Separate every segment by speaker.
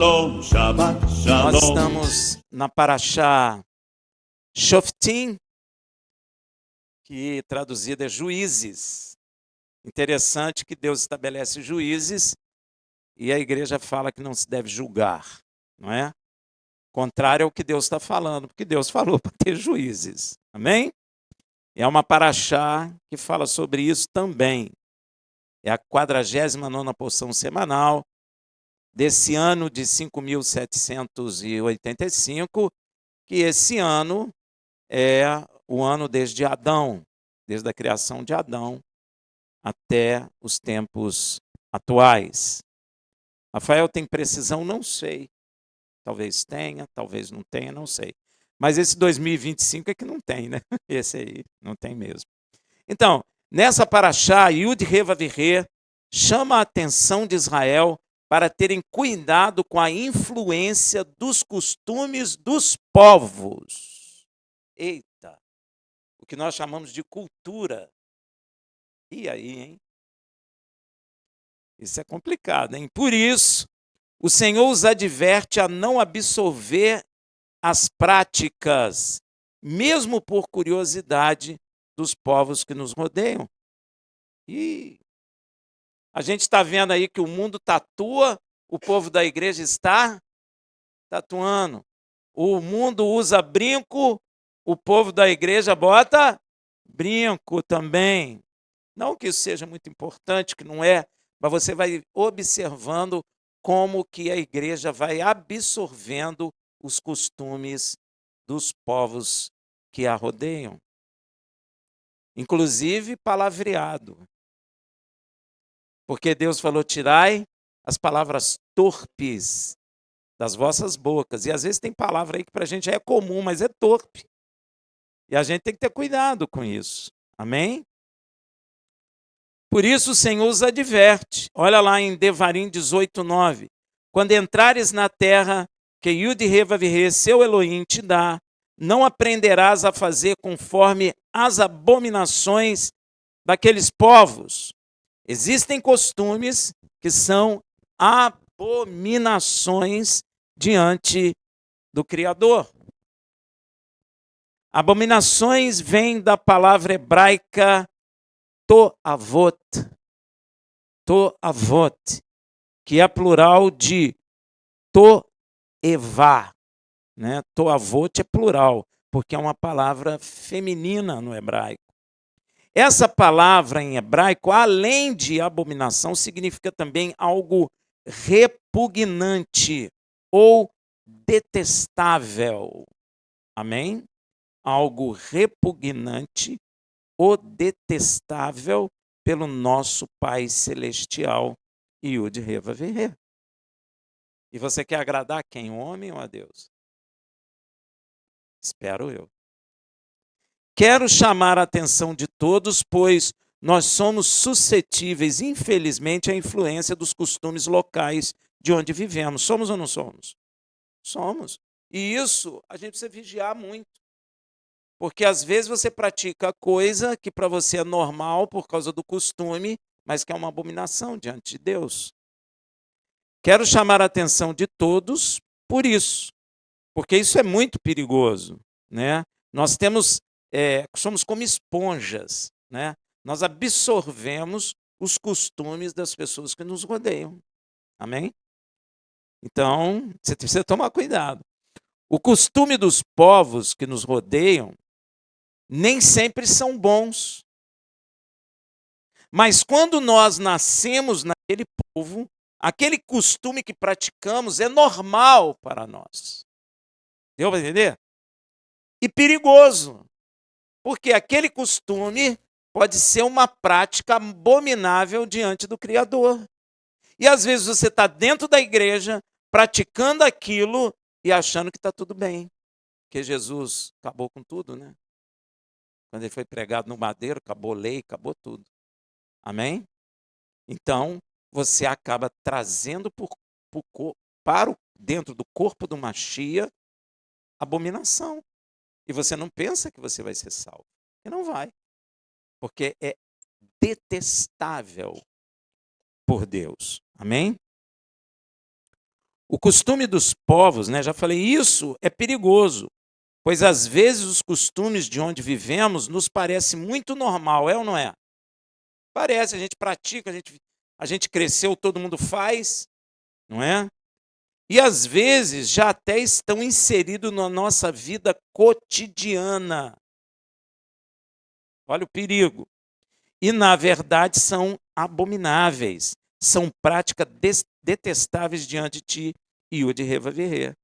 Speaker 1: Shalom, Shabbat,
Speaker 2: Nós
Speaker 1: Shalom.
Speaker 2: estamos na Parashá Shoftim, que traduzida é juízes. Interessante que Deus estabelece juízes e a igreja fala que não se deve julgar, não é? Contrário ao que Deus está falando, porque Deus falou para ter juízes. Amém? É uma Parashá que fala sobre isso também. É a 49ª porção semanal desse ano de 5.785, que esse ano é o ano desde Adão, desde a criação de Adão até os tempos atuais. Rafael, tem precisão? Não sei. Talvez tenha, talvez não tenha, não sei. Mas esse 2025 é que não tem, né? Esse aí não tem mesmo. Então, nessa paraxá, Yud He Vav He chama a atenção de Israel para terem cuidado com a influência dos costumes dos povos. Eita, o que nós chamamos de cultura. E aí, hein? Isso é complicado, hein? Por isso, o Senhor os adverte a não absorver as práticas, mesmo por curiosidade, dos povos que nos rodeiam. E a gente está vendo aí que o mundo tatua, o povo da igreja está tatuando. O mundo usa brinco, o povo da igreja bota brinco também. Não que isso seja muito importante, que não é, mas você vai observando como que a igreja vai absorvendo os costumes dos povos que a rodeiam. Inclusive palavreado. Porque Deus falou: tirai as palavras torpes das vossas bocas. E às vezes tem palavra aí que para a gente já é comum, mas é torpe. E a gente tem que ter cuidado com isso. Amém? Por isso o Senhor os adverte. Olha lá em Devarim 18:9. Quando entrares na terra que Yud He Vav He, seu Elohim, te dá, não aprenderás a fazer conforme as abominações daqueles povos. Existem costumes que são abominações diante do Criador. Abominações vêm da palavra hebraica toavot, que é plural de toevá, né? Toavot é plural, porque é uma palavra feminina no hebraico. Essa palavra em hebraico, além de abominação, significa também algo repugnante ou detestável. Amém? Algo repugnante ou detestável pelo nosso Pai Celestial, Yud He Vav He. E você quer agradar quem? O homem ou a Deus? Espero eu. Quero chamar a atenção de todos, pois nós somos suscetíveis, infelizmente, à influência dos costumes locais de onde vivemos. Somos ou não somos? Somos. E isso a gente precisa vigiar muito. Porque às vezes você pratica coisa que para você é normal por causa do costume, mas que é uma abominação diante de Deus. Quero chamar a atenção de todos por isso, porque isso é muito perigoso, né? Nós somos como esponjas, né? Nós absorvemos os costumes das pessoas que nos rodeiam. Amém? Então, você precisa tomar cuidado. O costume dos povos que nos rodeiam nem sempre são bons. Mas quando nós nascemos naquele povo, aquele costume que praticamos é normal para nós. Deu para entender? E perigoso. Porque aquele costume pode ser uma prática abominável diante do Criador. E às vezes você está dentro da igreja, praticando aquilo e achando que está tudo bem. Porque Jesus acabou com tudo, né? Quando ele foi pregado no madeiro, acabou lei, acabou tudo. Amém? Então, você acaba trazendo para dentro do corpo do Machia abominação. E você não pensa que você vai ser salvo. E não vai. Porque é detestável por Deus. Amém? O costume dos povos, né, já falei, isso é perigoso, pois às vezes os costumes de onde vivemos nos parece muito normal, é ou não é? Parece, a gente pratica, a gente cresceu, todo mundo faz, não é? E às vezes já até estão inseridos na nossa vida cotidiana. Olha o perigo. E na verdade são abomináveis, são práticas detestáveis diante de ti e o de reviver.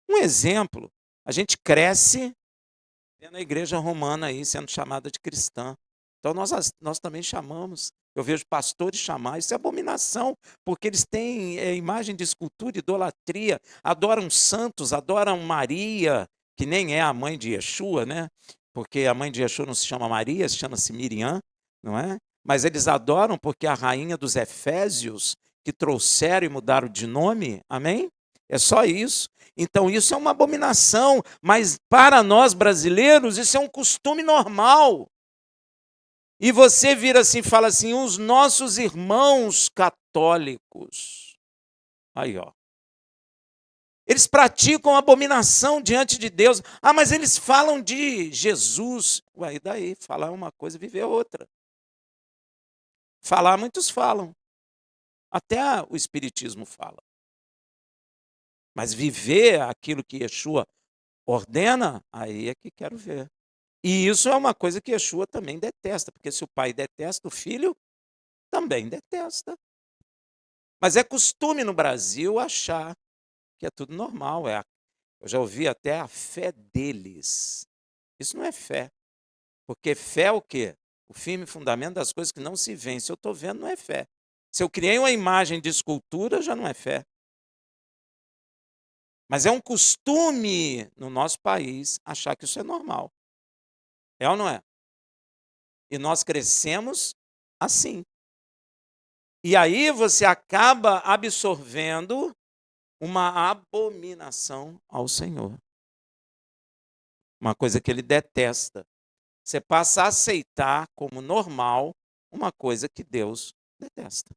Speaker 2: Um exemplo, a gente cresce vendo a igreja romana aí sendo chamada de cristã. Então nós também chamamos, eu vejo pastores chamar, isso é abominação, porque eles têm imagem de escultura, idolatria, adoram santos, adoram Maria, que nem é a mãe de Yeshua, né? Porque a mãe de Yeshua não se chama Maria, se chama-se Miriam, não é? Mas eles adoram porque a rainha dos Efésios, que trouxeram e mudaram de nome, amém? É só isso. Então, isso é uma abominação, mas para nós brasileiros, isso é um costume normal. E você vira assim e fala assim: os nossos irmãos católicos. Aí, ó. Eles praticam abominação diante de Deus. Ah, mas eles falam de Jesus. Ué, e daí? Falar uma coisa, viver outra. Falar, muitos falam. Até o Espiritismo fala. Mas viver aquilo que Yeshua ordena, aí é que quero ver. E isso é uma coisa que Yeshua também detesta, porque se o pai detesta, o filho também detesta. Mas é costume no Brasil achar que é tudo normal. Eu já ouvi até a fé deles. Isso não é fé. Porque fé é o quê? O firme fundamento das coisas que não se veem. Se eu estou vendo, não é fé. Se eu criei uma imagem de escultura, já não é fé. Mas é um costume no nosso país achar que isso é normal. É ou não é? E nós crescemos assim. E aí você acaba absorvendo uma abominação ao Senhor. Uma coisa que ele detesta. Você passa a aceitar como normal uma coisa que Deus detesta.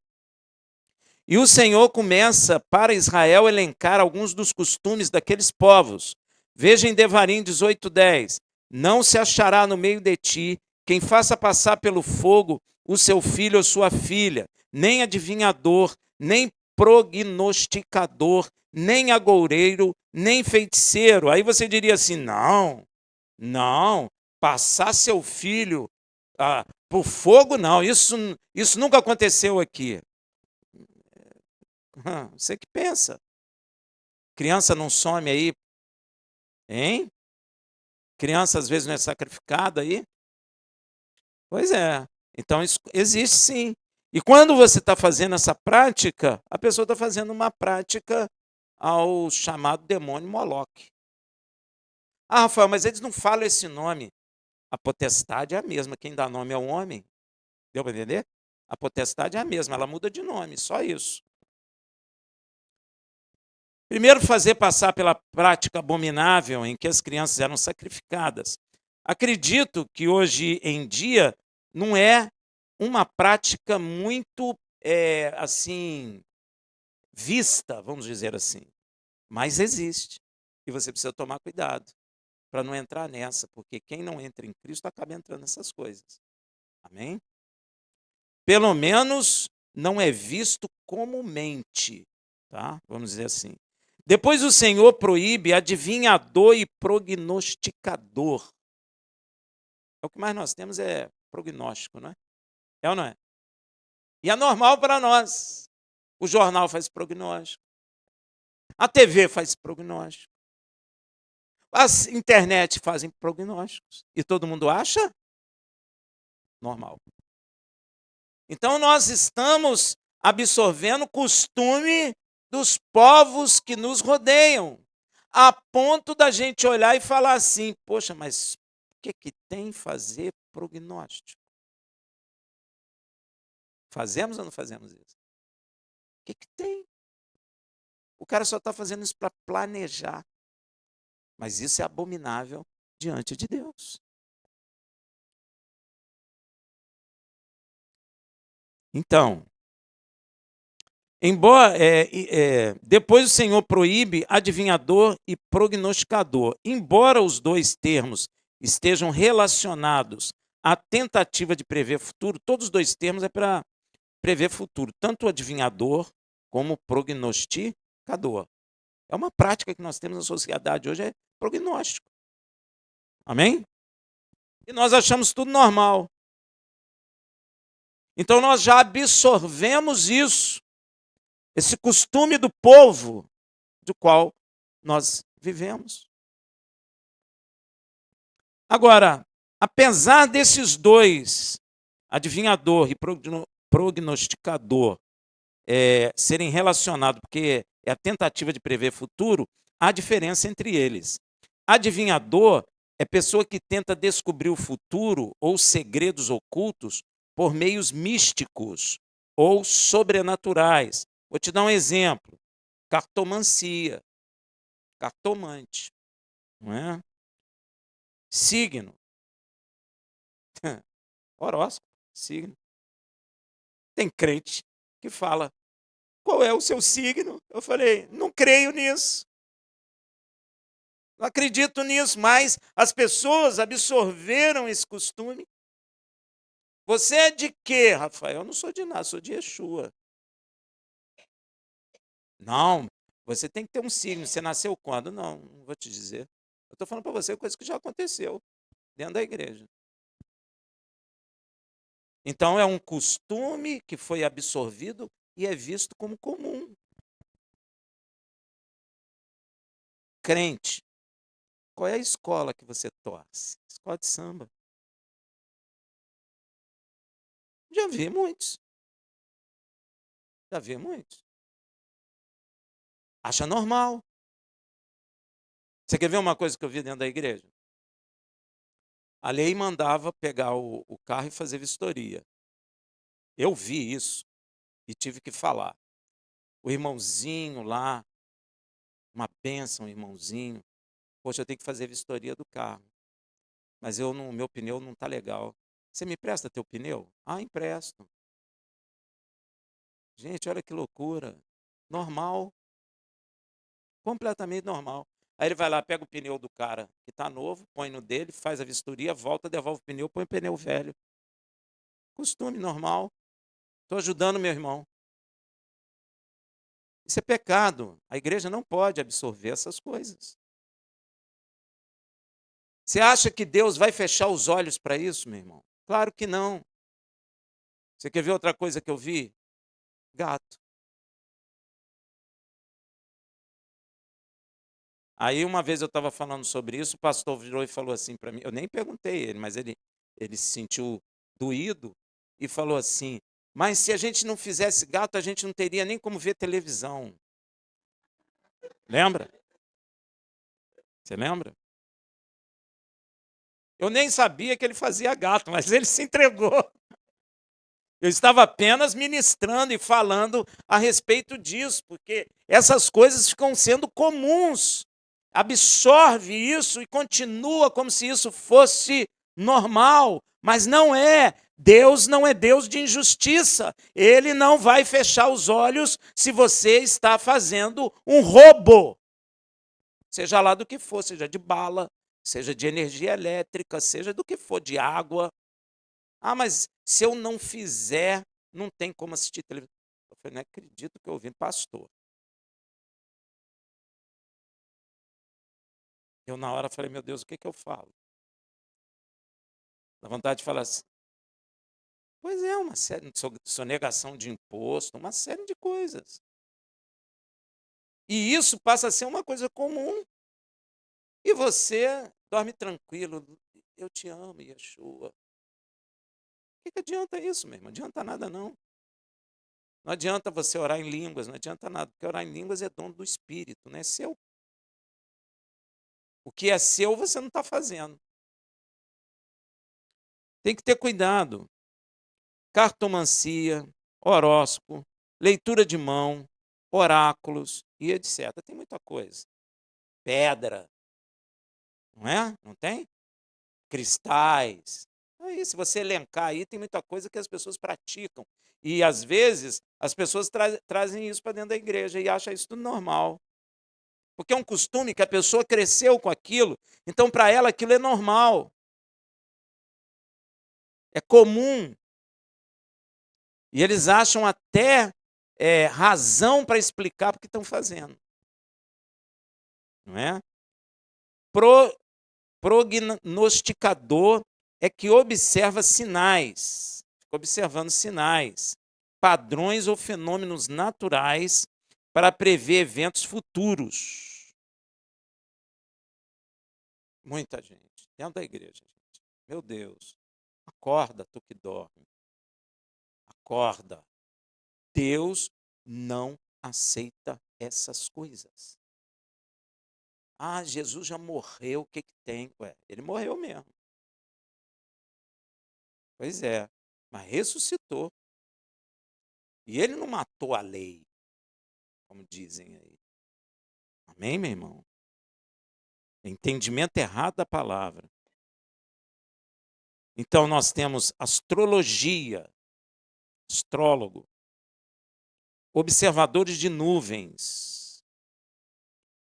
Speaker 2: E o Senhor começa para Israel elencar alguns dos costumes daqueles povos. Veja em Devarim 18:10. Não se achará no meio de ti quem faça passar pelo fogo o seu filho ou sua filha, nem adivinhador, nem prognosticador, nem agoureiro, nem feiticeiro. Aí você diria assim: não, passar seu filho por fogo, não, isso nunca aconteceu aqui. Você que pensa. Criança não some aí, hein? Criança às vezes não é sacrificada aí. Pois é. Então isso existe sim. E quando você está fazendo essa prática, a pessoa está fazendo uma prática ao chamado demônio Moloque. Ah, Rafael, mas eles não falam esse nome. A potestade é a mesma. Quem dá nome é o homem. Deu para entender? A potestade é a mesma, ela muda de nome, só isso. Primeiro, fazer passar pela prática abominável em que as crianças eram sacrificadas. Acredito que hoje em dia não é uma prática muito assim vista, vamos dizer assim, mas existe. E você precisa tomar cuidado para não entrar nessa, porque quem não entra em Cristo acaba entrando nessas coisas. Amém? Pelo menos não é visto comumente, tá? Vamos dizer assim. Depois o Senhor proíbe adivinhador e prognosticador. É o que mais nós temos é prognóstico, não é? É ou não é? E é normal para nós. O jornal faz prognóstico. A TV faz prognóstico. As internet fazem prognósticos. E todo mundo acha normal. Então nós estamos absorvendo o costume dos povos que nos rodeiam, a ponto da gente olhar e falar assim: poxa, mas o que tem fazer prognóstico? Fazemos ou não fazemos isso? O que tem? O cara só está fazendo isso para planejar. Mas isso é abominável diante de Deus. Então, Embora depois o Senhor proíbe adivinhador e prognosticador. Embora os dois termos estejam relacionados à tentativa de prever futuro, todos os dois termos é para prever futuro, tanto o adivinhador como o prognosticador. É uma prática que nós temos na sociedade hoje, é prognóstico. Amém? E nós achamos tudo normal. Então nós já absorvemos isso, esse costume do povo do qual nós vivemos. Agora, apesar desses dois, adivinhador e prognosticador, serem relacionados, porque é a tentativa de prever futuro, há diferença entre eles. Adivinhador é pessoa que tenta descobrir o futuro ou segredos ocultos por meios místicos ou sobrenaturais. Vou te dar um exemplo: cartomancia, cartomante, não é? Signo, horóscopo, signo. Tem crente que fala: qual é o seu signo? Eu falei: não creio nisso. Não acredito nisso, mas as pessoas absorveram esse costume. Você é de quê, Rafael? Eu não sou de nada, sou de Yeshua. Não, você tem que ter um signo. Você nasceu quando? Não vou te dizer. Eu estou falando para você coisa que já aconteceu dentro da igreja. Então é um costume que foi absorvido e é visto como comum. Crente, qual é a escola que você torce? Escola de samba. Já vi muitos. Já vi muitos. Acha normal. Você quer ver uma coisa que eu vi dentro da igreja? A lei mandava pegar o carro e fazer vistoria. Eu vi isso e tive que falar. O irmãozinho lá, uma bênção, irmãozinho. Poxa, eu tenho que fazer vistoria do carro. Mas meu pneu não está legal. Você me empresta teu pneu? Ah, empresto. Gente, olha que loucura. Normal. Completamente normal. Aí ele vai lá, pega o pneu do cara que está novo, põe no dele, faz a vistoria, volta, devolve o pneu, põe o pneu velho. Costume normal. Estou ajudando meu irmão. Isso é pecado. A igreja não pode absorver essas coisas. Você acha que Deus vai fechar os olhos para isso, meu irmão? Claro que não. Você quer ver outra coisa que eu vi? Gato. Aí uma vez eu estava falando sobre isso, o pastor virou e falou assim para mim, eu nem perguntei ele, mas ele se sentiu doído e falou assim: mas se a gente não fizesse gato, a gente não teria nem como ver televisão. Lembra? Você lembra? Eu nem sabia que ele fazia gato, mas ele se entregou. Eu estava apenas ministrando e falando a respeito disso, porque essas coisas ficam sendo comuns. Absorve isso e continua como se isso fosse normal, mas não é. Deus não é Deus de injustiça. Ele não vai fechar os olhos se você está fazendo um roubo. Seja lá do que for, seja de bala, seja de energia elétrica, seja do que for, de água. Ah, mas se eu não fizer, não tem como assistir televisão. Eu falei: não acredito que eu ouvi, pastor. Eu na hora falei: meu Deus, o que eu falo? Dá vontade de falar assim. Pois é, uma série de sonegação de imposto, uma série de coisas. E isso passa a ser uma coisa comum. E você dorme tranquilo. Eu te amo, Yeshua. O que adianta isso, meu irmão? Não adianta nada, não. Não adianta você orar em línguas, não adianta nada, porque orar em línguas é dom do Espírito, não é seu. O que é seu, você não está fazendo. Tem que ter cuidado. Cartomancia, horóscopo, leitura de mão, oráculos e etc. Tem muita coisa. Pedra, não é? Não tem? Cristais. Aí, se você elencar aí, tem muita coisa que as pessoas praticam. E, às vezes, as pessoas trazem isso para dentro da igreja e acham isso tudo normal. Porque é um costume que a pessoa cresceu com aquilo, então, para ela, aquilo é normal. É comum. E eles acham até razão para explicar porque estão fazendo. Não é? Prognosticador é que observa sinais, fica observando sinais, padrões ou fenômenos naturais para prever eventos futuros. Muita gente, dentro da igreja, gente. Meu Deus, acorda, tu que dorme. Acorda. Deus não aceita essas coisas. Ah, Jesus já morreu, o que tem? Ué, ele morreu mesmo. Pois é, mas ressuscitou. E ele não matou a lei, como dizem aí. Amém, meu irmão? Entendimento errado da palavra. Então, nós temos astrologia, astrólogo, observadores de nuvens,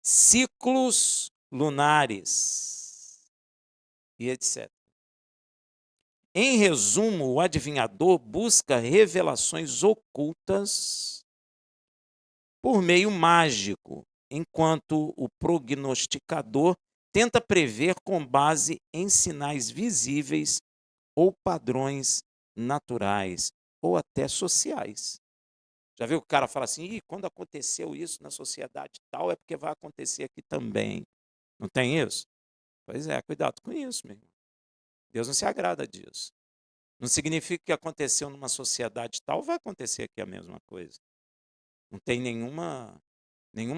Speaker 2: ciclos lunares e etc. Em resumo, o adivinhador busca revelações ocultas por meio mágico, enquanto o prognosticador tenta prever com base em sinais visíveis ou padrões naturais ou até sociais. Já viu que o cara fala assim, quando aconteceu isso na sociedade tal, é porque vai acontecer aqui também. Não tem isso? Pois é, cuidado com isso, meu irmão. Deus não se agrada disso. Não significa que aconteceu numa sociedade tal, vai acontecer aqui a mesma coisa. Não tem nenhuma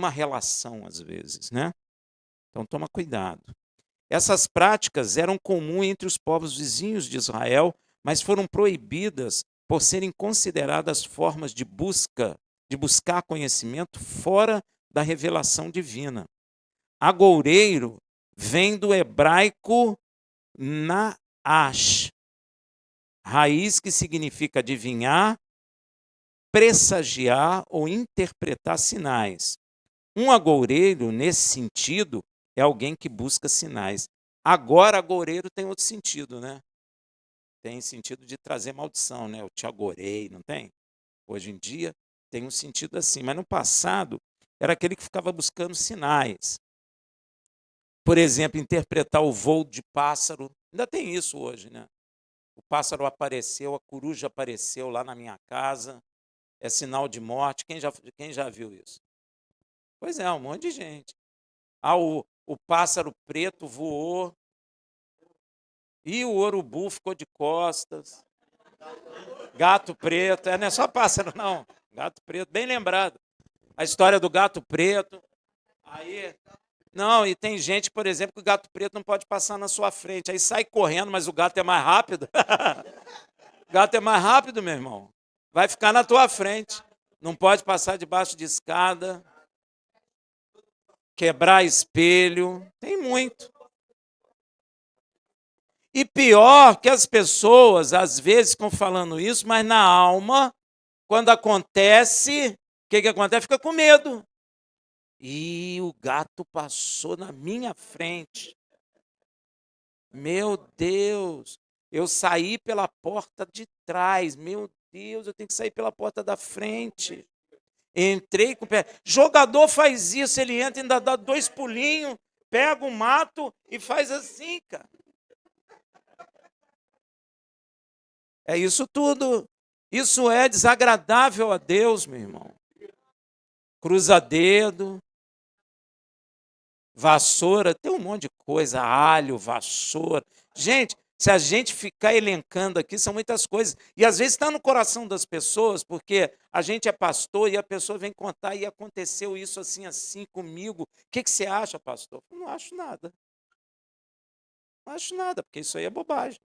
Speaker 2: relação, às vezes, né? Então, toma cuidado. Essas práticas eram comuns entre os povos vizinhos de Israel, mas foram proibidas por serem consideradas formas de buscar conhecimento fora da revelação divina. Agoureiro vem do hebraico naash, raiz que significa adivinhar, pressagiar ou interpretar sinais. Um agoureiro, nesse sentido, é alguém que busca sinais. Agora, agoureiro tem outro sentido, né? Tem sentido de trazer maldição, né? Eu te agourei, não tem? Hoje em dia tem um sentido assim, mas no passado era aquele que ficava buscando sinais. Por exemplo, interpretar o voo de pássaro. Ainda tem isso hoje, né? O pássaro apareceu, a coruja apareceu lá na minha casa. É sinal de morte. Quem já viu isso? Pois é, um monte de gente. Ah, o pássaro preto voou e o urubu ficou de costas. Gato preto, não é só pássaro, não. Gato preto, bem lembrado. A história do gato preto. Aí, não, e tem gente, por exemplo, que o gato preto não pode passar na sua frente. Aí sai correndo, mas o gato é mais rápido. O gato é mais rápido, meu irmão. Vai ficar na tua frente. Não pode passar debaixo de escada. Quebrar espelho. Tem muito. E pior que as pessoas, às vezes, ficam falando isso, mas na alma, quando acontece, o que acontece? Fica com medo. E o gato passou na minha frente. Meu Deus, eu saí pela porta de trás. Meu Deus, eu tenho que sair pela porta da frente. Entrei com o pé. Jogador faz isso, ele entra, ainda dá 2 pulinhos, pega o mato e faz assim, cara. É isso tudo. Isso é desagradável a Deus, meu irmão. Cruza-dedo, vassoura, tem um monte de coisa, alho, vassoura. Gente, se a gente ficar elencando aqui, são muitas coisas. E às vezes está no coração das pessoas, porque a gente é pastor e a pessoa vem contar e aconteceu isso assim, assim comigo. O que você acha, pastor? Eu não acho nada. Não acho nada, porque isso aí é bobagem.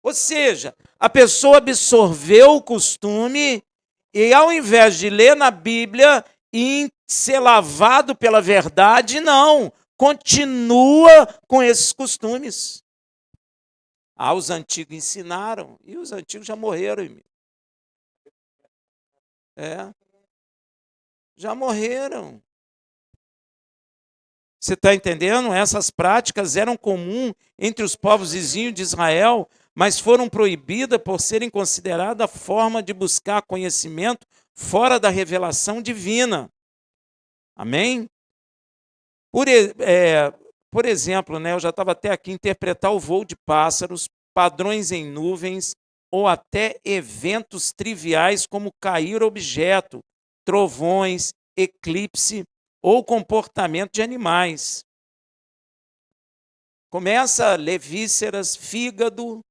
Speaker 2: Ou seja, a pessoa absorveu o costume e, ao invés de ler na Bíblia e ser lavado pela verdade, não, continua com esses costumes. Ah, os antigos ensinaram, e os antigos já morreram. É, já morreram. Você está entendendo? Essas práticas eram comuns entre os povos vizinhos de Israel, mas foram proibidas por serem consideradas forma de buscar conhecimento fora da revelação divina. Amém? Por, por exemplo, né, eu já estava até aqui, interpretar o voo de pássaros, padrões em nuvens ou até eventos triviais como cair objeto, trovões, eclipse ou comportamento de animais. Começa a ler vísceras, fígado,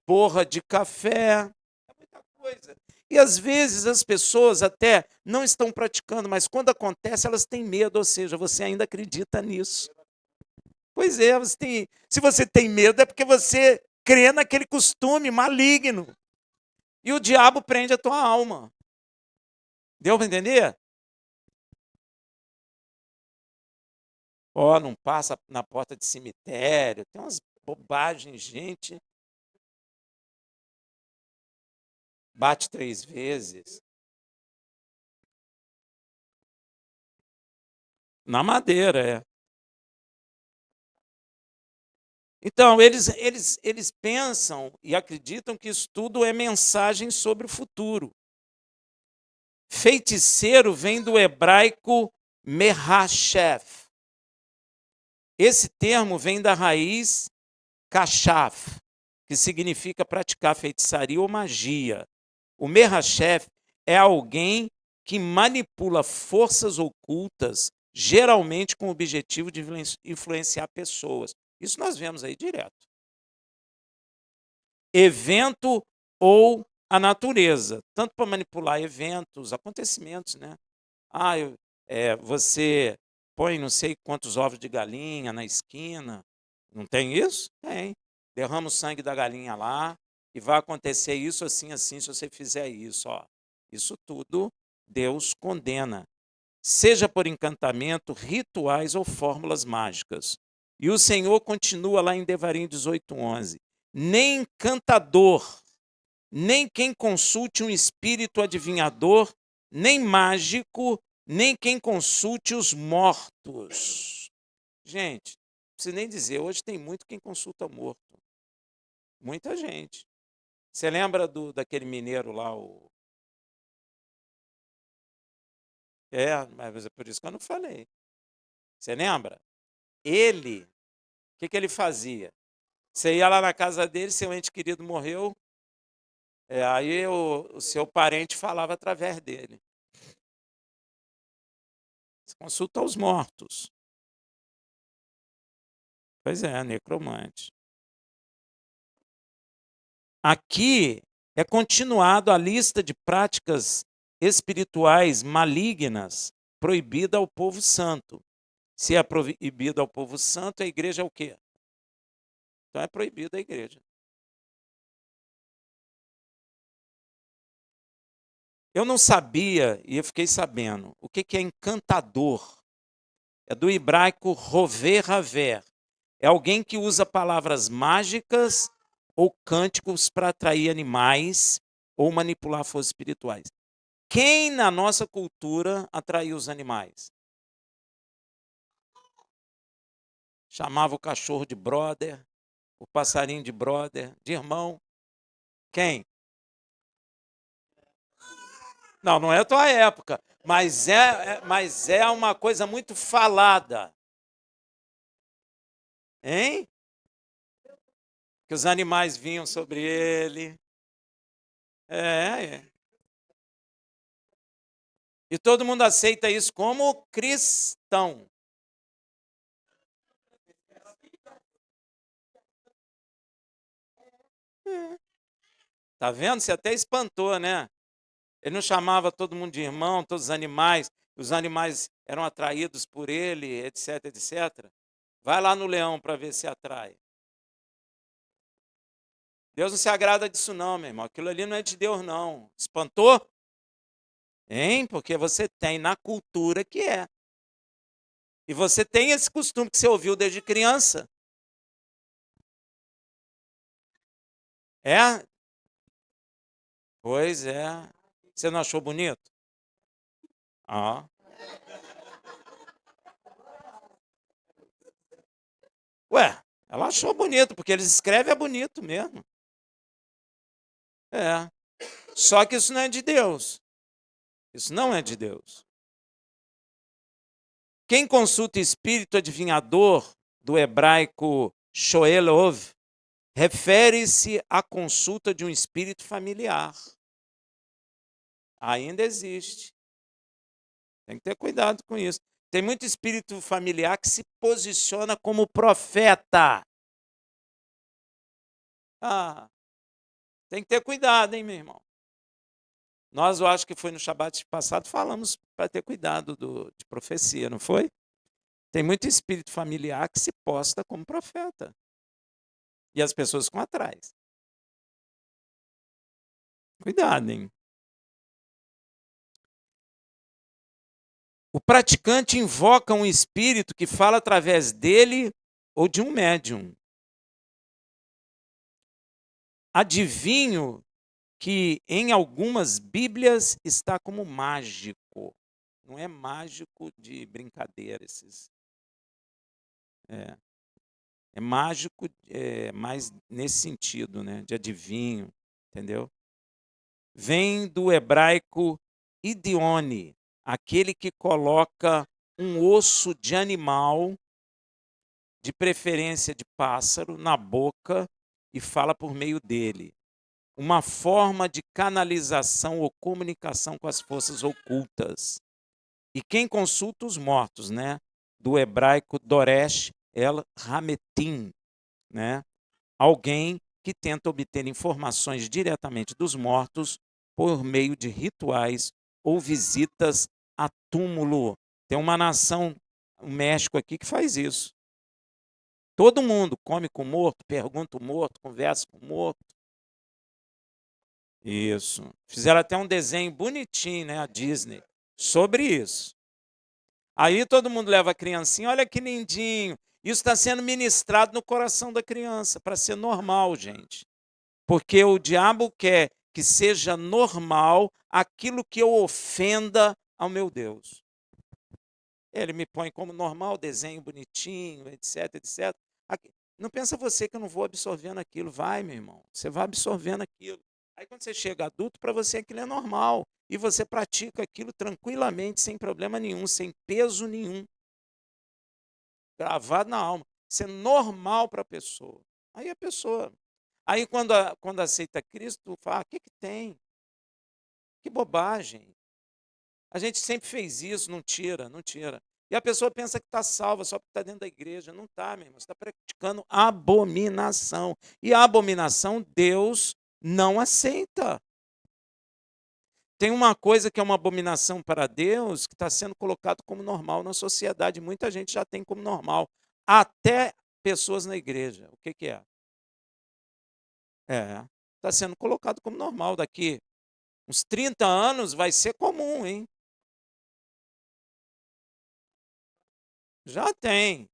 Speaker 2: borra de café, é muita coisa. E às vezes as pessoas até não estão praticando, mas quando acontece elas têm medo, ou seja, você ainda acredita nisso. Pois é, se você tem medo é porque você crê naquele costume maligno. E o diabo prende a tua alma. Deu para entender? Ó, não passa na porta de cemitério, tem umas bobagens, gente. Bate 3 vezes. Na madeira, é. Então, eles pensam e acreditam que isso tudo é mensagem sobre o futuro. Feiticeiro vem do hebraico merachef. Esse termo vem da raiz kashaf, que significa praticar feitiçaria ou magia. O merachef é alguém que manipula forças ocultas, geralmente com o objetivo de influenciar pessoas. Isso nós vemos aí direto. Evento ou a natureza, tanto para manipular eventos, acontecimentos, né? Ah, você põe não sei quantos ovos de galinha na esquina, não tem isso? Tem. Derrama o sangue da galinha lá e vai acontecer isso assim, assim, se você fizer isso. Ó. Isso tudo Deus condena, seja por encantamento, rituais ou fórmulas mágicas. E o Senhor continua lá em Devarim 18:11. Nem encantador, nem quem consulte um espírito adivinhador, nem mágico, nem quem consulte os mortos. Gente, não preciso nem dizer, hoje tem muito quem consulta morto. Muita gente. Você lembra daquele mineiro lá? Mas é por isso que eu não falei. Você lembra? Ele, o que ele fazia? Você ia lá na casa dele, seu ente querido morreu, aí o seu parente falava através dele. Você consulta os mortos. Pois é, necromante. Aqui é continuado a lista de práticas espirituais malignas proibida ao povo santo. Se é proibido ao povo santo, a igreja é o quê? Então é proibido a igreja. Eu não sabia, e eu fiquei sabendo, o que é encantador. É do hebraico rover haver. É alguém que usa palavras mágicas ou cânticos para atrair animais ou manipular forças espirituais. Quem na nossa cultura atraiu os animais? Chamava o cachorro de brother, o passarinho de brother, de irmão. Quem? Não, não é a tua época, mas é uma coisa muito falada. Hein? Que os animais vinham sobre ele. É. E todo mundo aceita isso como cristão. Tá vendo? Você até espantou, né? Ele não chamava todo mundo de irmão, todos os animais eram atraídos por ele, etc, etc. Vai lá no leão para ver se atrai. Deus não se agrada disso não, meu irmão. Aquilo ali não é de Deus, não. Espantou? Hein? Porque você tem na cultura que é. E você tem esse costume que você ouviu desde criança. É? Pois é. Você não achou bonito? Ah. Ué, ela achou bonito, porque eles escrevem é bonito mesmo. É. Só que isso não é de Deus. Isso não é de Deus. Quem consulta espírito adivinhador, do hebraico Shoelov, refere-se à consulta de um espírito familiar. Ainda existe. Tem que ter cuidado com isso. Tem muito espírito familiar que se posiciona como profeta. Ah, tem que ter cuidado, hein, meu irmão? Nós, eu acho que foi no Shabat passado, falamos para ter cuidado de profecia, não foi? Tem muito espírito familiar que se posta como profeta. E as pessoas ficam atrás. Cuidado, hein? O praticante invoca um espírito que fala através dele ou de um médium. Adivinho que em algumas Bíblias está como mágico. Não é mágico de brincadeira, esses. É mágico, mais nesse sentido, né? De adivinho, entendeu? Vem do hebraico idione, aquele que coloca um osso de animal, de preferência de pássaro, na boca e fala por meio dele. Uma forma de canalização ou comunicação com as forças ocultas. E quem consulta os mortos, né? Do hebraico Doresh El Hametim, né? Alguém que tenta obter informações diretamente dos mortos por meio de rituais ou visitas a túmulo. Tem uma nação, o México aqui, que faz isso. Todo mundo come com o morto, pergunta o morto, conversa com o morto. Isso. Fizeram até um desenho bonitinho, né, a Disney, sobre isso. Aí todo mundo leva a criancinha, olha que lindinho. Isso está sendo ministrado no coração da criança, para ser normal, gente. Porque o diabo quer que seja normal aquilo que eu ofenda ao meu Deus. Ele me põe como normal, desenho bonitinho, etc, etc. Não pensa você que eu não vou absorvendo aquilo. Vai, meu irmão. Você vai absorvendo aquilo. Aí quando você chega adulto, para você aquilo é normal. E você pratica aquilo tranquilamente, sem problema nenhum, sem peso nenhum. Gravado na alma. Isso é normal para a pessoa. Aí a pessoa. Aí quando aceita Cristo, fala: o que, que tem? Que bobagem. A gente sempre fez isso, não tira, não tira. E a pessoa pensa que está salva só porque está dentro da igreja. Não está, meu irmão. Você está praticando abominação. E a abominação Deus não aceita. Tem uma coisa que é uma abominação para Deus que está sendo colocado como normal na sociedade. Muita gente já tem como normal. Até pessoas na igreja. O que, que é? Está sendo colocado como normal. Daqui uns 30 anos vai ser comum, hein? Já tem.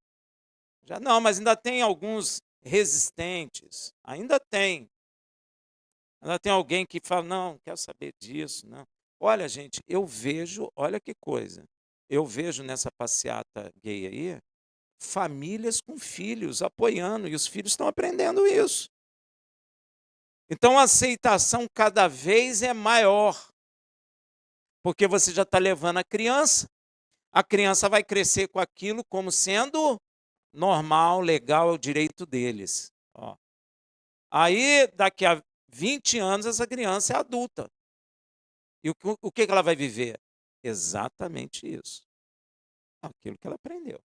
Speaker 2: Já não, mas ainda tem alguns resistentes. Ainda tem. Ainda tem alguém que fala: não, não quero saber disso, não. Olha, gente, eu vejo, olha que coisa. Eu vejo nessa passeata gay aí, famílias com filhos apoiando, e os filhos estão aprendendo isso. Então a aceitação cada vez é maior, porque você já está levando a criança vai crescer com aquilo como sendo normal, legal, é o direito deles. Ó. Aí, daqui a 20 anos, essa criança é adulta. E o que ela vai viver? Exatamente isso. Aquilo que ela aprendeu.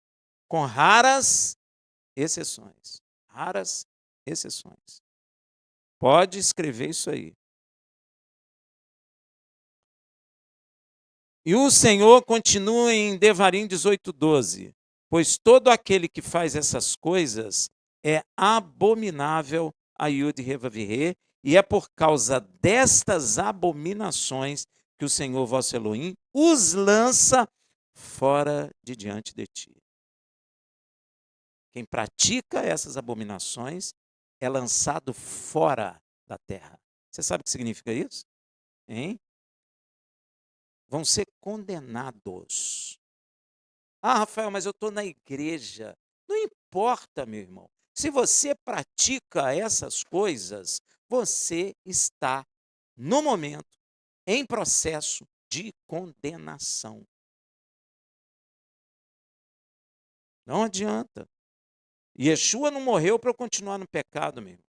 Speaker 2: Com raras exceções. Raras exceções. Pode escrever isso aí. E o Senhor continua em Devarim 18:12. Pois todo aquele que faz essas coisas é abominável a Yud Revavirê, e é por causa destas abominações que o Senhor vosso Elohim os lança fora de diante de ti. Quem pratica essas abominações é lançado fora da terra. Você sabe o que significa isso? Hein? Vão ser condenados. Ah, Rafael, mas eu estou na igreja. Não importa, meu irmão. Se você pratica essas coisas, você está, no momento, em processo de condenação. Não adianta. Yeshua não morreu para eu continuar no pecado, meu irmão.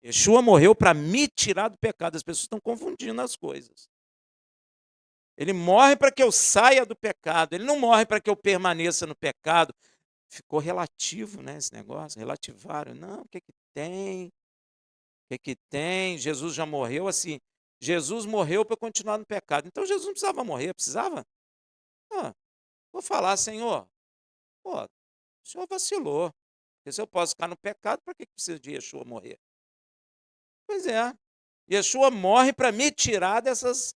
Speaker 2: Yeshua morreu para me tirar do pecado. As pessoas estão confundindo as coisas. Ele morre para que eu saia do pecado. Ele não morre para que eu permaneça no pecado. Ficou relativo, né, esse negócio, relativaram. Não, o que tem? O que tem? Jesus já morreu assim. Jesus morreu para continuar no pecado. Então Jesus não precisava morrer, precisava? Ah, vou falar, Senhor, pô, o Senhor vacilou. Porque se eu posso ficar no pecado, para que precisa de Yeshua morrer? Pois é. Yeshua morre para me tirar dessas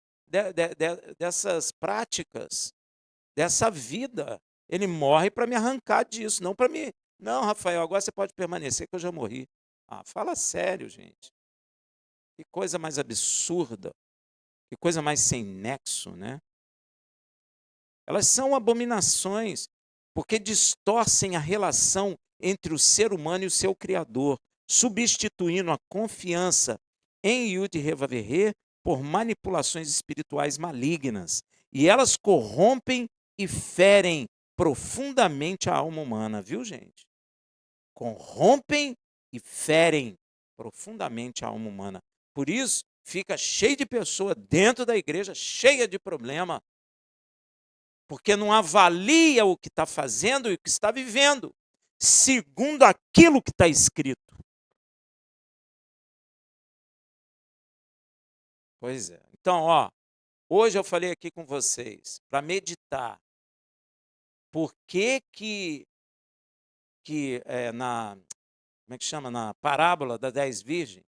Speaker 2: práticas, dessa vida. Ele morre para me arrancar disso, não para me... Não, Rafael, agora você pode permanecer que eu já morri. Ah, fala sério, gente. Que coisa mais absurda. Que coisa mais sem nexo, né? Elas são abominações, porque distorcem a relação entre o ser humano e o seu Criador, substituindo a confiança em Yud-Heh-Vav-Heh por manipulações espirituais malignas. E elas corrompem e ferem profundamente a alma humana, viu, gente? Corrompem e ferem profundamente a alma humana. Por isso, fica cheio de pessoa dentro da igreja, cheia de problema, porque não avalia o que está fazendo e o que está vivendo, segundo aquilo que está escrito. Pois é. Então, hoje eu falei aqui com vocês para meditar por que como é que chama, na parábola das 10 virgens,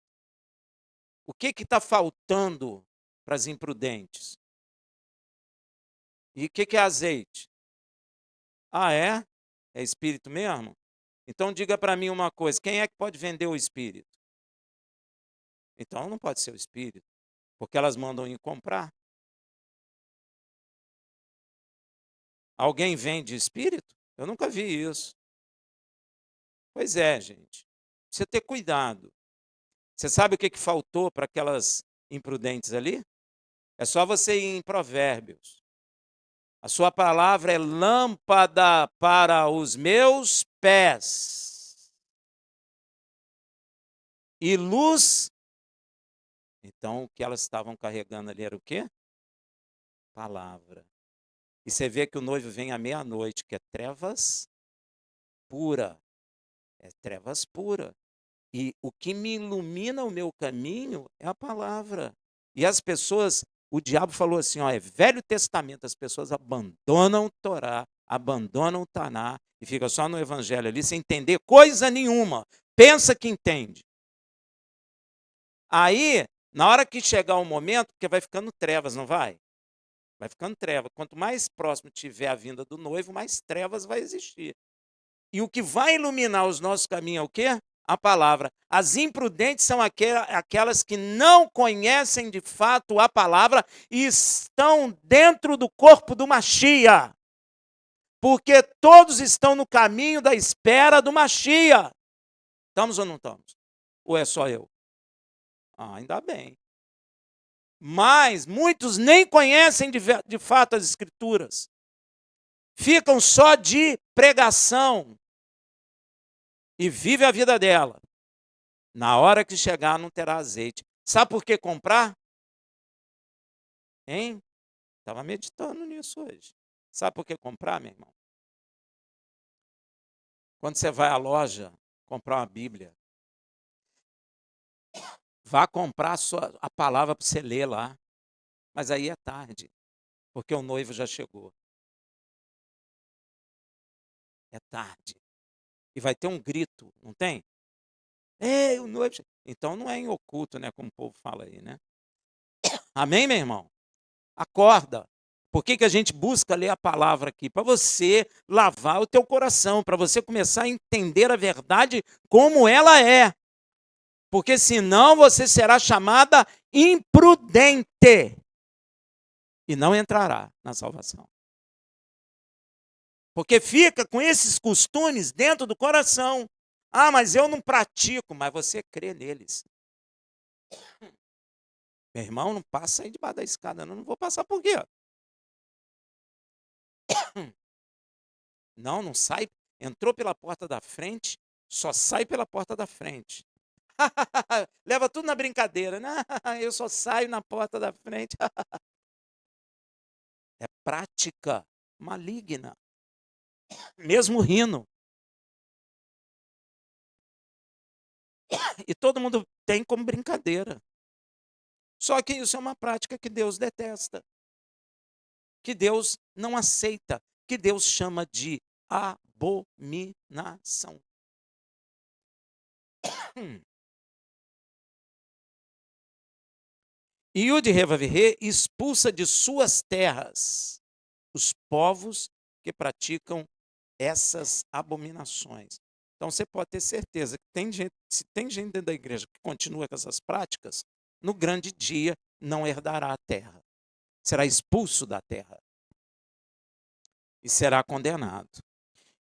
Speaker 2: o que está faltando para as imprudentes? E o que é azeite? Ah, é? É espírito mesmo? Então diga para mim uma coisa, quem é que pode vender o espírito? Então não pode ser o espírito, porque elas mandam ir comprar. Alguém vende espírito? Eu nunca vi isso. Pois é, gente. Precisa ter cuidado. Você sabe o que faltou para aquelas imprudentes ali? É só você ir em Provérbios. A sua palavra é lâmpada para os meus pés e luz. Então, o que elas estavam carregando ali era o quê? Palavra. E você vê que o noivo vem à meia-noite, que é trevas pura. É trevas pura. E o que me ilumina o meu caminho é a palavra. E as pessoas, o diabo falou assim, é Velho Testamento, as pessoas abandonam o Torá, abandonam o Taná e fica só no evangelho ali sem entender coisa nenhuma. Pensa que entende. Aí, na hora que chegar o momento, porque vai ficando trevas, não vai? Vai ficando treva. Quanto mais próximo tiver a vinda do noivo, mais trevas vai existir. E o que vai iluminar os nossos caminhos é o quê? A palavra. As imprudentes são aquelas que não conhecem de fato a palavra e estão dentro do corpo do Machia. Porque todos estão no caminho da espera do Machia. Estamos ou não estamos? Ou é só eu? Ah, ainda bem. Mas muitos nem conhecem de fato as Escrituras. Ficam só de pregação e vive a vida dela. Na hora que chegar, não terá azeite. Sabe por que comprar? Hein? Estava meditando nisso hoje. Sabe por que comprar, meu irmão? Quando você vai à loja comprar uma Bíblia, vá comprar a palavra para você ler lá. Mas aí é tarde, porque o noivo já chegou. É tarde. E vai ter um grito, não tem? Ei, o noivo. Então não é em oculto, né? Como o povo fala aí, né? Amém, meu irmão? Acorda. Por que a gente busca ler a palavra aqui? Para você lavar o teu coração, para você começar a entender a verdade como ela é. Porque senão você será chamada imprudente e não entrará na salvação. Porque fica com esses costumes dentro do coração. Ah, mas eu não pratico, mas você crê neles. Meu irmão, não passa aí debaixo da escada, não vou passar por quê? Não sai. Entrou pela porta da frente, só sai pela porta da frente. Leva tudo na brincadeira. Não, eu só saio na porta da frente. É prática maligna. Mesmo rindo. E todo mundo tem como brincadeira. Só que isso é uma prática que Deus detesta. Que Deus não aceita. Que Deus chama de abominação. E o de Revavirê expulsa de suas terras os povos que praticam essas abominações. Então você pode ter certeza que se tem gente dentro da igreja que continua com essas práticas, no grande dia não herdará a terra. Será expulso da terra e será condenado.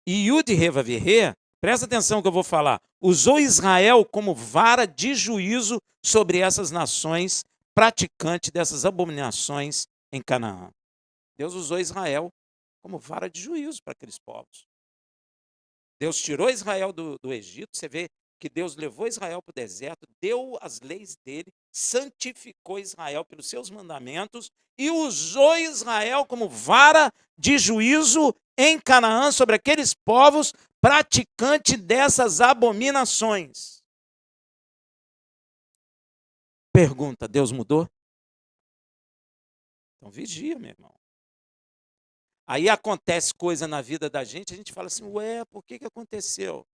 Speaker 2: E Yud Revavirê, presta atenção que eu vou falar, usou Israel como vara de juízo sobre essas nações praticantes dessas abominações em Canaã. Deus usou Israel como vara de juízo para aqueles povos. Deus tirou Israel do Egito, você vê que Deus levou Israel para o deserto, deu as leis dele, santificou Israel pelos seus mandamentos e usou Israel como vara de juízo em Canaã sobre aqueles povos praticantes dessas abominações. Pergunta, Deus mudou? Então vigia, meu irmão. Aí acontece coisa na vida da gente, a gente fala assim, ué, por que aconteceu?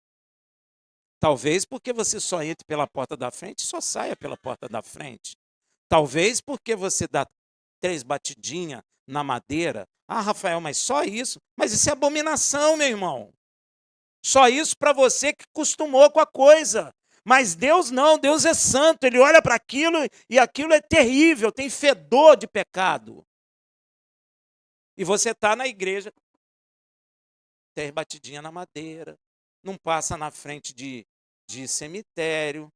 Speaker 2: Talvez porque você só entre pela porta da frente e só saia pela porta da frente. Talvez porque você dá 3 batidinhas na madeira. Ah, Rafael, mas só isso? Mas isso é abominação, meu irmão. Só isso para você que acostumou com a coisa. Mas Deus não, Deus é santo. Ele olha para aquilo e aquilo é terrível, tem fedor de pecado. E você está na igreja, 3 batidinhas na madeira, não passa na frente de cemitério.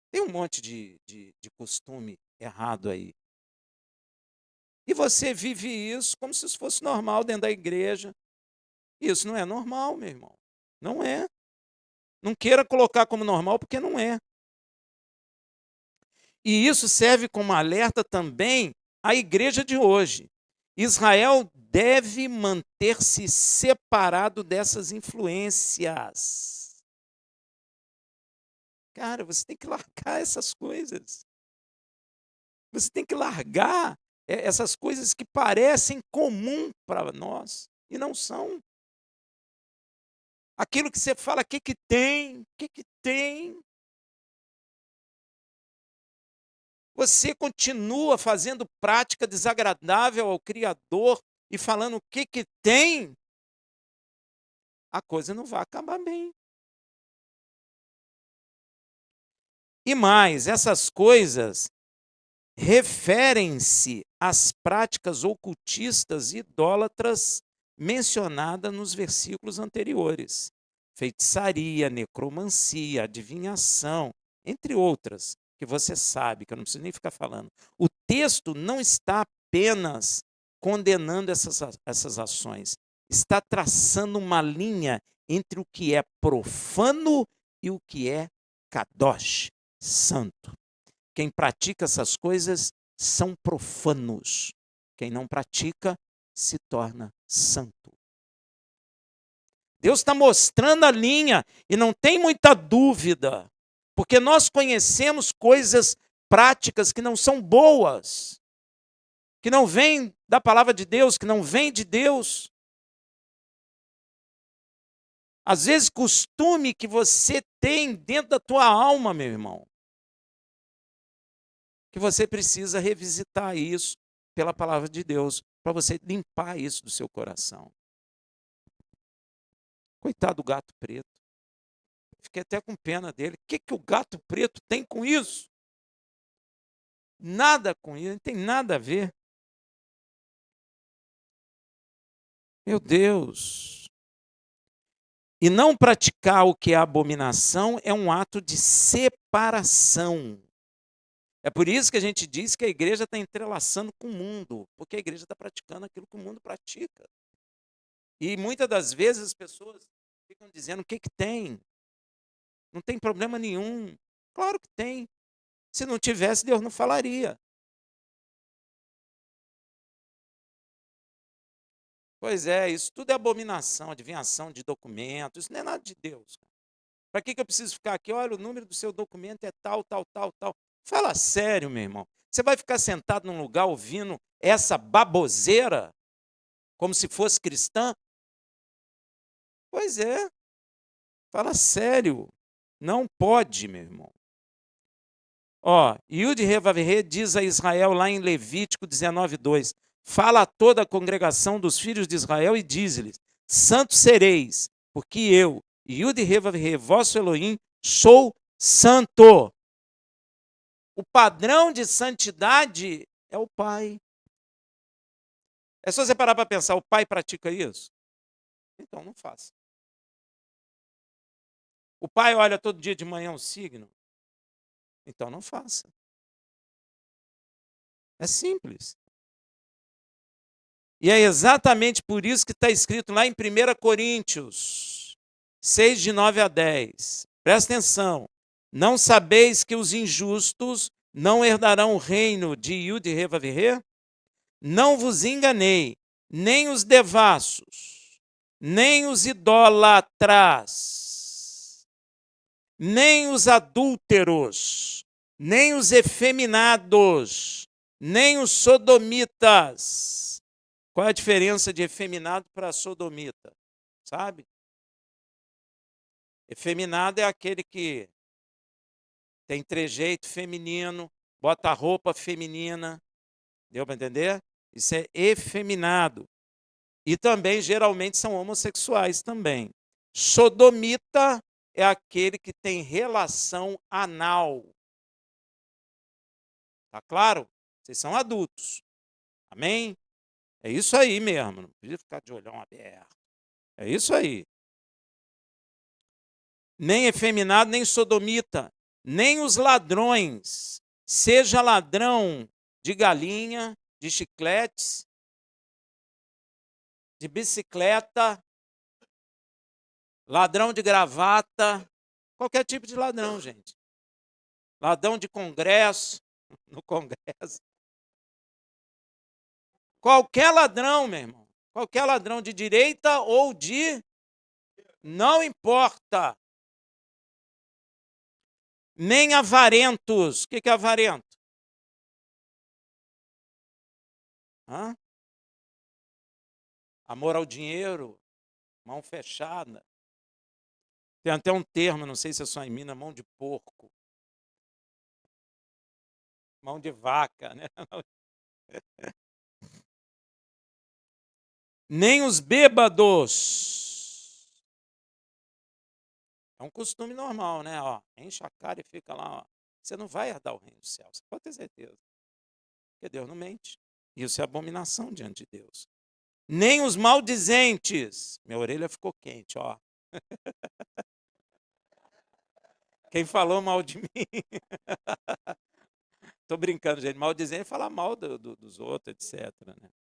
Speaker 2: Tem um monte de costume errado aí. E você vive isso como se isso fosse normal dentro da igreja. Isso não é normal, meu irmão. Não é. Não queira colocar como normal, porque não é. E isso serve como alerta também à igreja de hoje. Israel deve manter-se separado dessas influências. Cara, você tem que largar essas coisas. Você tem que largar essas coisas que parecem comum para nós e não são. Aquilo que você fala, o que que tem? O que que tem? Você continua fazendo prática desagradável ao Criador e falando o que que tem? A coisa não vai acabar bem. E mais, essas coisas referem-se às práticas ocultistas e idólatras mencionadas nos versículos anteriores. Feitiçaria, necromancia, adivinhação, entre outras, que você sabe, que eu não preciso nem ficar falando. O texto não está apenas condenando essas ações, está traçando uma linha entre o que é profano e o que é kadosh, santo. Quem pratica essas coisas são profanos. Quem não pratica se torna santo. Deus está mostrando a linha e não tem muita dúvida, porque nós conhecemos coisas práticas que não são boas, que não vêm da palavra de Deus, que não vêm de Deus. Às vezes, costume que você tem dentro da tua alma, meu irmão, que você precisa revisitar isso pela palavra de Deus, para você limpar isso do seu coração. Coitado do gato preto. Fiquei até com pena dele. O que o gato preto tem com isso? Nada com isso, não tem nada a ver. Meu Deus. E não praticar o que é abominação é um ato de separação. É por isso que a gente diz que a igreja está entrelaçando com o mundo, porque a igreja está praticando aquilo que o mundo pratica. E muitas das vezes as pessoas ficam dizendo: o que tem? Não tem problema nenhum. Claro que tem. Se não tivesse, Deus não falaria. Pois é, isso tudo é abominação, adivinhação de documentos, isso não é nada de Deus. Para que eu preciso ficar aqui? Olha, o número do seu documento é tal, tal, tal, tal. Fala sério, meu irmão. Você vai ficar sentado num lugar ouvindo essa baboseira, como se fosse cristã? Pois é, fala sério. Não pode, meu irmão. Ó, Yud Revavirê diz a Israel lá em Levítico 19:2: fala a toda a congregação dos filhos de Israel e diz-lhes: santos sereis, porque eu, Yud Revavirê, vosso Elohim, sou santo. O padrão de santidade é o Pai. É só você parar para pensar: o Pai pratica isso? Então não faça. O Pai olha todo dia de manhã um signo? Então não faça. É simples. E é exatamente por isso que está escrito lá em 1 Coríntios 6, de 9 a 10. Presta atenção. Não sabeis que os injustos não herdarão o reino de Yud e Revavirê? Não vos enganei, nem os devassos, nem os idólatras, nem os adúlteros, nem os efeminados, nem os sodomitas. Qual é a diferença de efeminado para sodomita? Sabe? Efeminado é aquele que tem trejeito feminino, bota roupa feminina. Deu para entender? Isso é efeminado. E também, geralmente, são homossexuais também. Sodomita é aquele que tem relação anal. Tá claro? Vocês são adultos. Amém? É isso aí mesmo. Não precisa ficar de olhão aberto. É isso aí. Nem efeminado, nem sodomita, nem os ladrões, seja ladrão de galinha, de chicletes, de bicicleta, ladrão de gravata, qualquer tipo de ladrão, gente. Ladrão de congresso, no congresso. Qualquer ladrão, meu irmão. Qualquer ladrão de direita ou de... Não importa. Nem avarentos. O que é avarento? Hã? Amor ao dinheiro, mão fechada. Tem até um termo, não sei se é só em Minas, mão de porco. Mão de vaca, né? Nem os bêbados. É um costume normal, né? Ó, enche a cara e fica lá. Ó. Você não vai herdar o reino dos céus, você pode ter certeza. Porque Deus não mente. Isso é abominação diante de Deus. Nem os maldizentes. Minha orelha ficou quente, ó. Quem falou mal de mim? Tô brincando, gente. Maldizente é falar mal dos outros, etc. Né?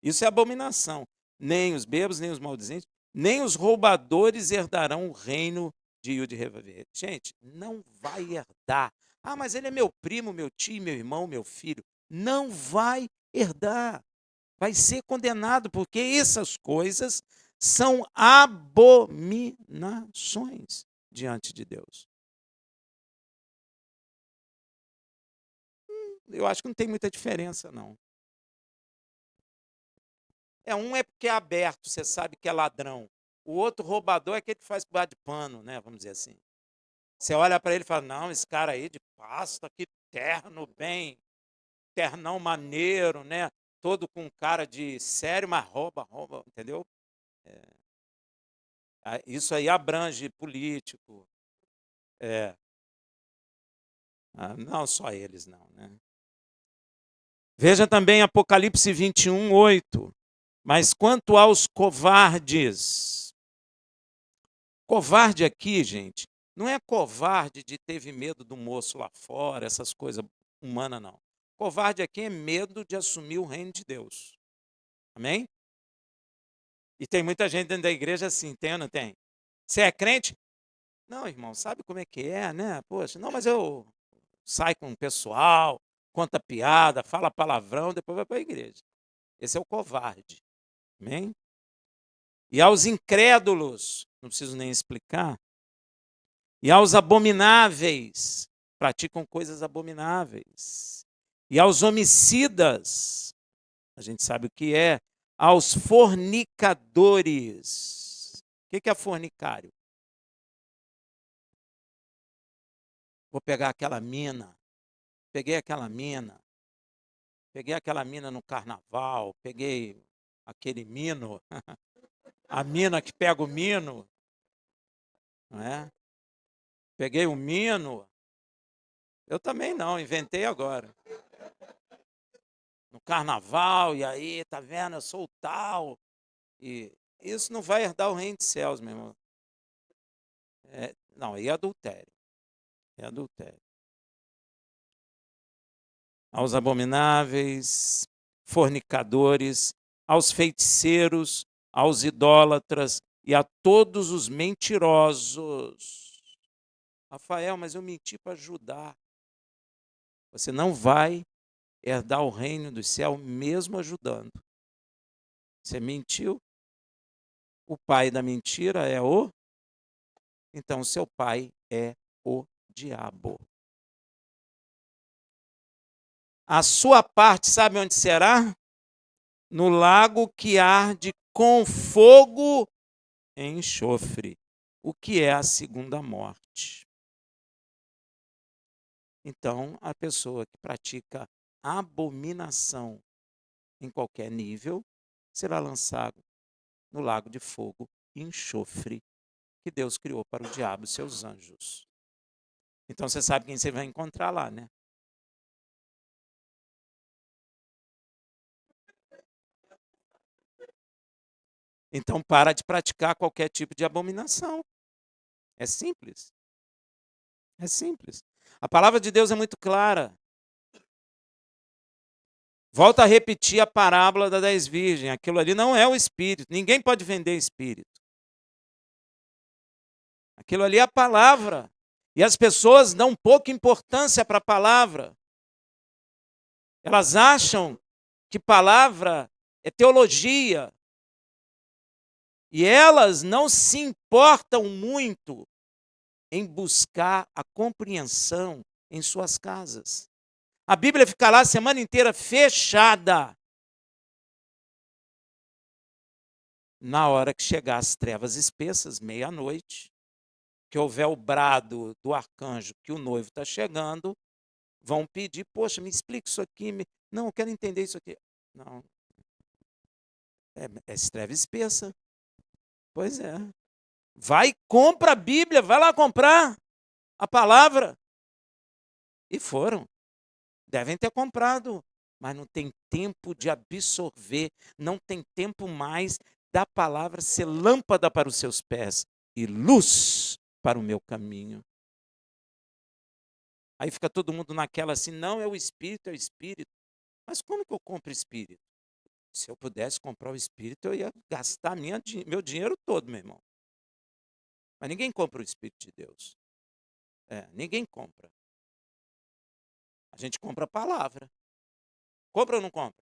Speaker 2: Isso é abominação. Nem os bêbados, nem os maldizentes, nem os roubadores herdarão o reino de Yud Revaver. Gente, não vai herdar. Ah, mas ele é meu primo, meu tio, meu irmão, meu filho. Não vai herdar. Vai ser condenado, porque essas coisas são abominações diante de Deus. Eu acho que não tem muita diferença, não. Um é porque é aberto, você sabe que é ladrão. O outro roubador é aquele que faz por de pano, né? Vamos dizer assim. Você olha para ele e fala: não, esse cara aí de pasta, que terno bem, ternão maneiro, né? Todo com cara de sério, mas rouba, entendeu? Isso aí abrange político. Não só eles, não, né? Veja também Apocalipse 21, 8. Mas quanto aos covardes, covarde aqui, gente, não é covarde de teve medo do moço lá fora, essas coisas humanas, não. Covarde aqui é medo de assumir o reino de Deus. Amém? E tem muita gente dentro da igreja assim, tem ou não tem? Você é crente? Não, irmão, sabe como é que é, né? Poxa, não, mas eu saio com o pessoal, conta piada, fala palavrão, depois vai para a igreja. Esse é o covarde. Amém? E aos incrédulos, não preciso nem explicar, e aos abomináveis, praticam coisas abomináveis, e aos homicidas, a gente sabe o que é, aos fornicadores. O que é fornicário? Vou pegar aquela mina, peguei aquela mina no carnaval, peguei aquele mino, a mina que pega o mino, não é? Peguei o mino, eu também não, inventei agora. No carnaval, e aí, tá vendo, eu sou o tal. E isso não vai herdar o reino de céus, meu irmão. Não, aí é adultério. É adultério. Aos abomináveis, fornicadores, aos feiticeiros, aos idólatras e a todos os mentirosos. Rafael, mas eu menti para ajudar. Você não vai herdar o reino do céu mesmo ajudando. Você mentiu, o pai da mentira é o... Então, seu pai é o diabo. A sua parte, sabe onde será? No lago que arde com fogo e enxofre, o que é a segunda morte. Então, a pessoa que pratica abominação em qualquer nível será lançado no lago de fogo e enxofre que Deus criou para o diabo e seus anjos. Então, você sabe quem você vai encontrar lá, né? Então, para de praticar qualquer tipo de abominação. É simples. É simples. A palavra de Deus é muito clara. Volto a repetir a parábola das 10 virgens. Aquilo ali não é o espírito. Ninguém pode vender espírito. Aquilo ali é a palavra. E as pessoas dão pouca importância para a palavra. Elas acham que palavra é teologia. E elas não se importam muito em buscar a compreensão em suas casas. A Bíblia fica lá a semana inteira fechada. Na hora que chegar as trevas espessas, meia-noite, que houver o brado do arcanjo que o noivo está chegando, vão pedir, poxa, me explica isso aqui. Não, eu quero entender isso aqui. Não, é treva espessa. Pois é. Vai, compra a Bíblia, vai lá comprar a palavra. E foram. Devem ter comprado, mas não tem tempo de absorver, não tem tempo mais da palavra ser lâmpada para os seus pés e luz para o meu caminho. Aí fica todo mundo naquela assim, não, é o Espírito, é o Espírito. Mas como que eu compro Espírito? Se eu pudesse comprar o Espírito, eu ia gastar meu dinheiro todo, meu irmão. Mas ninguém compra o Espírito de Deus. Ninguém compra. A gente compra a palavra. Compra ou não compra?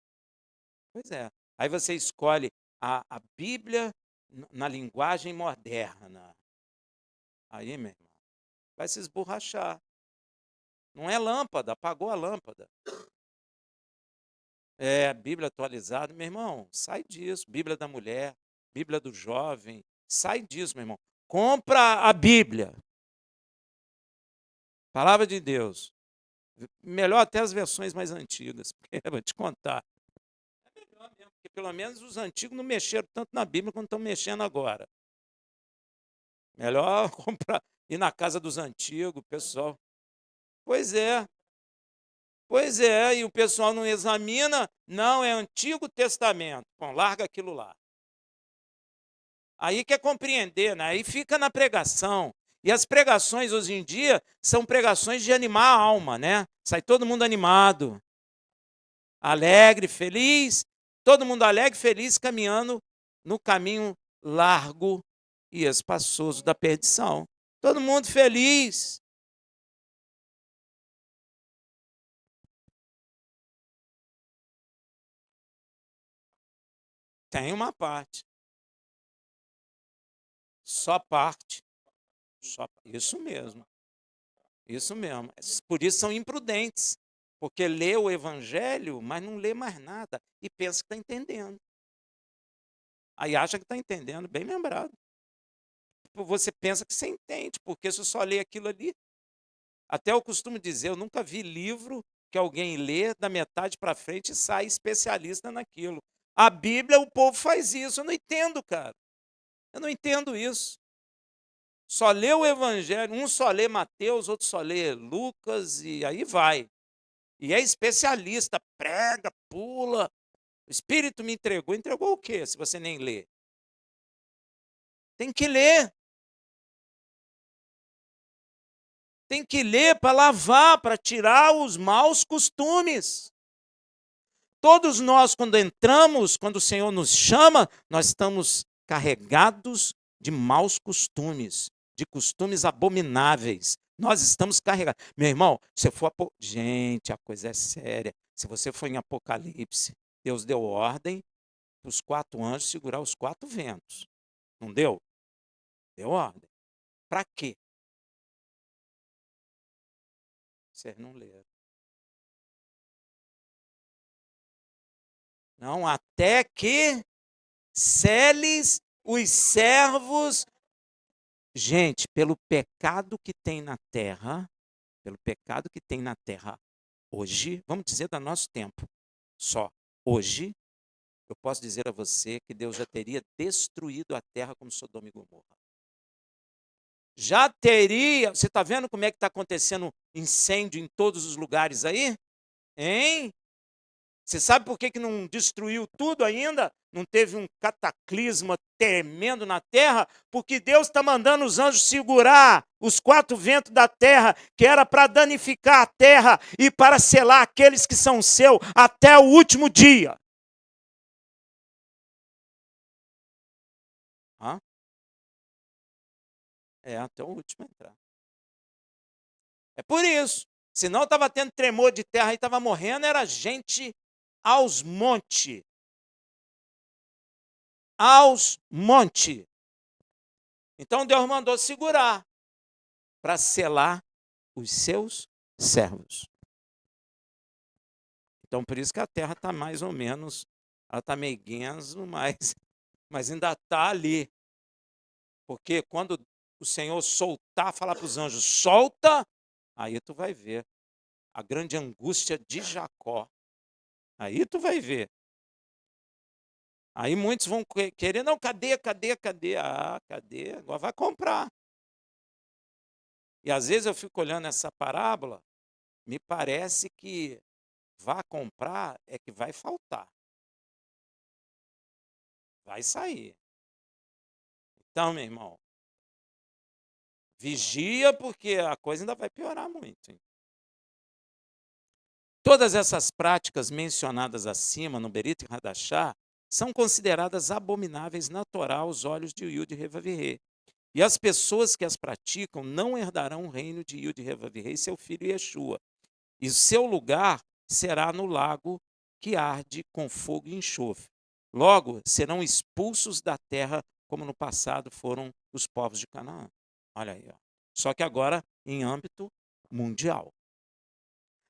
Speaker 2: Pois é. Aí você escolhe a Bíblia na linguagem moderna. Aí, meu irmão, vai se esborrachar. Não é lâmpada, apagou a lâmpada. Bíblia atualizada. Meu irmão, sai disso. Bíblia da mulher, Bíblia do jovem. Sai disso, meu irmão. Compra a Bíblia. Palavra de Deus. Melhor até as versões mais antigas, porque vou te contar. É melhor mesmo, porque pelo menos os antigos não mexeram tanto na Bíblia quanto estão mexendo agora. Melhor comprar, ir na casa dos antigos, pessoal. Pois é, e o pessoal não examina, não, é Antigo Testamento. Bom, larga aquilo lá. Aí quer compreender, né? Aí fica na pregação. E as pregações hoje em dia são pregações de animar a alma, né? Sai todo mundo animado, alegre, feliz, todo mundo alegre, feliz, caminhando no caminho largo e espaçoso da perdição. Todo mundo feliz. Tem uma parte, só parte. Isso mesmo, isso mesmo. Por isso são imprudentes, porque lê o evangelho, mas não lê mais nada e pensa que está entendendo. Aí acha que está entendendo, bem lembrado. Você pensa que você entende, porque você só lê aquilo ali. Até eu costumo dizer, eu nunca vi livro que alguém lê da metade para frente e sai especialista naquilo. A Bíblia, o povo faz isso. Eu não entendo, cara. Eu não entendo isso. Só lê o Evangelho, um só lê Mateus, outro só lê Lucas, e aí vai. E é especialista, prega, pula. O Espírito me entregou. Entregou o quê, se você nem lê? Tem que ler. Tem que ler para lavar, para tirar os maus costumes. Todos nós, quando entramos, quando o Senhor nos chama, nós estamos carregados de maus costumes, de costumes abomináveis. Nós estamos carregados. Meu irmão, se for. Gente, a coisa é séria. Se você for em Apocalipse, Deus deu ordem para os 4 anjos segurar os 4 ventos. Não deu? Deu ordem. Para quê? Vocês não leram. Não, até que seles os servos. Gente, pelo pecado que tem na terra, pelo pecado que tem na terra hoje, vamos dizer do nosso tempo, só hoje, eu posso dizer a você que Deus já teria destruído a terra como Sodoma e Gomorra. Já teria, você está vendo como é que está acontecendo incêndio em todos os lugares aí? Hein? Você sabe por que não destruiu tudo ainda? Não teve um cataclisma tremendo na terra? Porque Deus está mandando os anjos segurar os 4 ventos da terra, que era para danificar a terra e para selar aqueles que são seus até o último dia. Hã? É, até o último entrar. É por isso. Senão estava tendo tremor de terra e estava morrendo, era gente aos montes. Aos montes. Então Deus mandou segurar para selar os seus servos. Então, por isso que a terra está mais ou menos, ela está meio guenzo, mas ainda está ali. Porque quando o Senhor soltar, falar para os anjos, solta, aí tu vai ver a grande angústia de Jacó. Aí tu vai ver. Aí muitos vão querer, não, cadê? Ah, cadê? Agora vai comprar. E às vezes eu fico olhando essa parábola, me parece que vá comprar é que vai faltar. Vai sair. Então, meu irmão, vigia porque a coisa ainda vai piorar muito. Hein? Todas essas práticas mencionadas acima, no Berito e Radachá, são consideradas abomináveis natural aos olhos de Yud Revavirê. E as pessoas que as praticam não herdarão o reino de Yud Revavirê e seu filho Yeshua. E o seu lugar será no lago que arde com fogo e enxofre. Logo, serão expulsos da terra, como no passado foram os povos de Canaã. Olha aí, ó. Só que agora em âmbito mundial.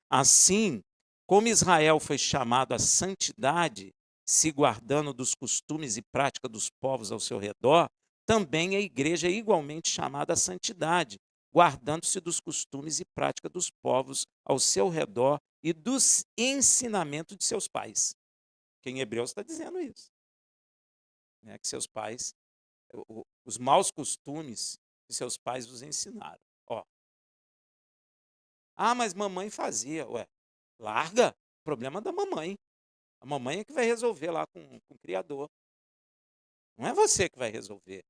Speaker 2: Assim, como Israel foi chamado à santidade, se guardando dos costumes e práticas dos povos ao seu redor, também a igreja é igualmente chamada à santidade, guardando-se dos costumes e práticas dos povos ao seu redor e dos ensinamentos de seus pais. Que em Hebreus está dizendo isso. Né? Que seus pais, os maus costumes que seus pais vos ensinaram. Ó. Ah, mas mamãe fazia. Ué, larga. Problema da mamãe. A mamãe é que vai resolver lá com o Criador. Não é você que vai resolver.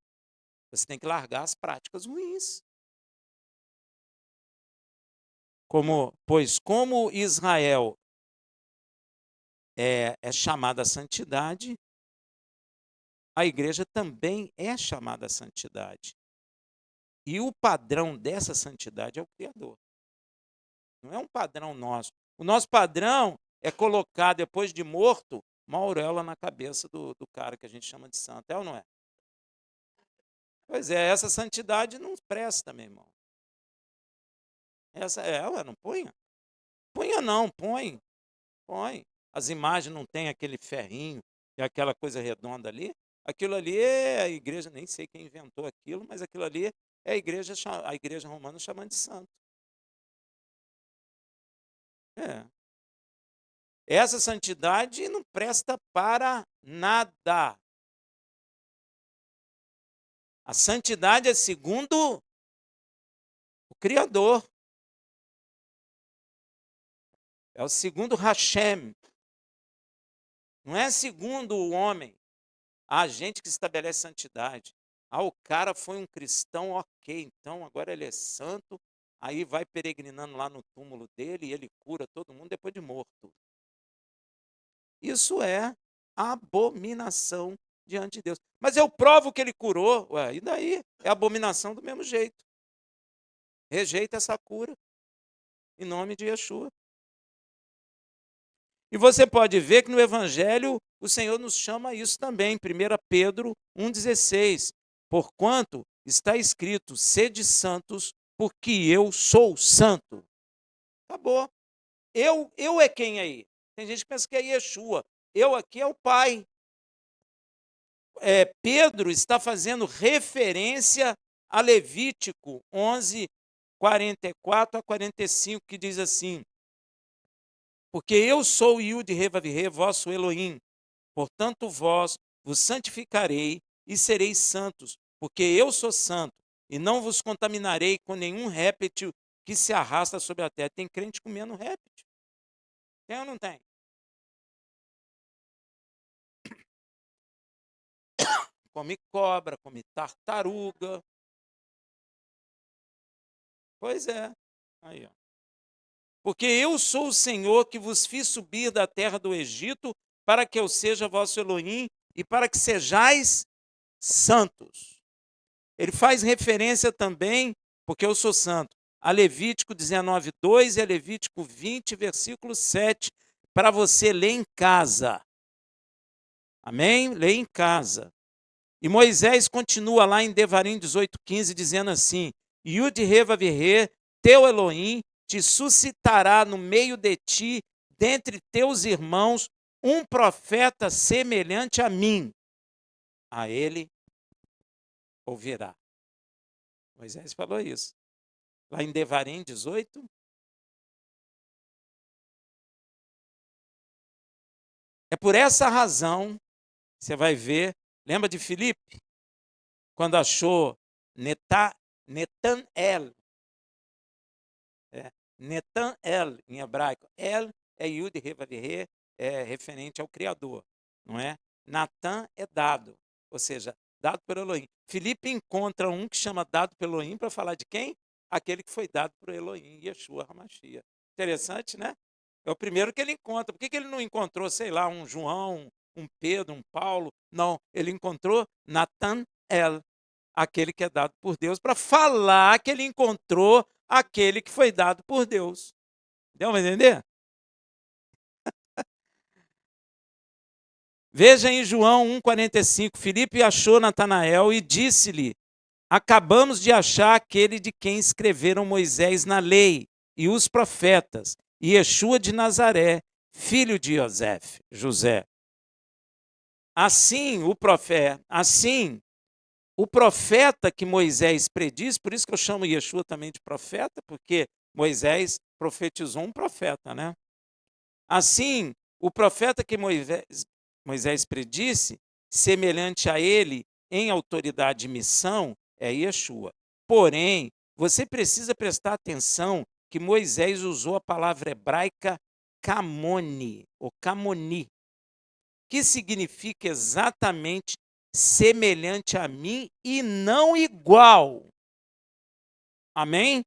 Speaker 2: Você tem que largar as práticas ruins. Pois como Israel é chamada à santidade, a igreja também é chamada à santidade. E o padrão dessa santidade é o Criador. Não é um padrão nosso. O nosso padrão é colocar, depois de morto, uma auréola na cabeça do cara que a gente chama de santo. É ou não é? Pois é, essa santidade não presta, meu irmão. Ué, não ponha? Ponha não, põe. As imagens não tem aquele ferrinho e aquela coisa redonda ali. Aquilo ali é a igreja, nem sei quem inventou aquilo, mas aquilo ali é a igreja romana chamando de santo. É. Essa santidade não presta para nada. A santidade é segundo o Criador. É o segundo Hashem. Não é segundo o homem. Há gente que estabelece santidade. Ah, o cara foi um cristão, ok, então agora ele é santo, aí vai peregrinando lá no túmulo dele e ele cura todo mundo depois de morto. Isso é abominação diante de Deus. Mas eu provo que ele curou, ué, e daí? É abominação do mesmo jeito. Rejeita essa cura, em nome de Yeshua. E você pode ver que no Evangelho o Senhor nos chama a isso também, 1 Pedro 1,16. Porquanto está escrito, sede santos, porque eu sou santo. Acabou. Eu é quem aí? Tem gente que pensa que é Yeshua. Eu aqui é o Pai. Pedro está fazendo referência a Levítico 11, 44 a 45, que diz assim: porque eu sou o Yud Revavirê, vosso Elohim. Portanto, vós vos santificarei e sereis santos, porque eu sou santo, e não vos contaminarei com nenhum réptil que se arrasta sobre a terra. Tem crente comendo réptil. Tem ou não tem? Come cobra, come tartaruga. Pois é. Aí, ó. Porque eu sou o Senhor que vos fiz subir da terra do Egito, para que eu seja vosso Elohim e para que sejais santos. Ele faz referência também, porque eu sou santo, a Levítico 19:2 e a Levítico 20, versículo 7, para você ler em casa. Amém? Lê em casa. E Moisés continua lá em Devarim 18:15, dizendo assim: Yud Revavirê, teu Elohim, te suscitará no meio de ti, dentre teus irmãos, um profeta semelhante a mim. A ele ouvirá. Moisés falou isso. Lá em Devarim 18. É por essa razão, você vai ver, lembra de Filipe? Quando achou Netanel. Netanel, em hebraico. El é Yud Revavirê, é referente ao Criador, não é? Natan é dado, ou seja, dado pelo Elohim. Filipe encontra um que chama dado pelo Elohim para falar de quem? Aquele que foi dado por Elohim, Yeshua HaMashiach. Interessante, né? É o primeiro que ele encontra. Por que ele não encontrou, sei lá, um João, um Pedro, um Paulo? Não, ele encontrou Natanel, aquele que é dado por Deus, para falar que ele encontrou aquele que foi dado por Deus. Deu para entender? Veja em João 1,45, Filipe achou Natanael e disse-lhe: acabamos de achar aquele de quem escreveram Moisés na lei e os profetas, Yeshua de Nazaré, filho de José. Assim, o profeta que Moisés prediz, por isso que eu chamo Yeshua também de profeta, porque Moisés profetizou um profeta, né? Assim, o profeta que Moisés predisse, semelhante a ele em autoridade e missão, é Yeshua. Porém, você precisa prestar atenção que Moisés usou a palavra hebraica camone, ou camoni, que significa exatamente semelhante a mim e não igual. Amém?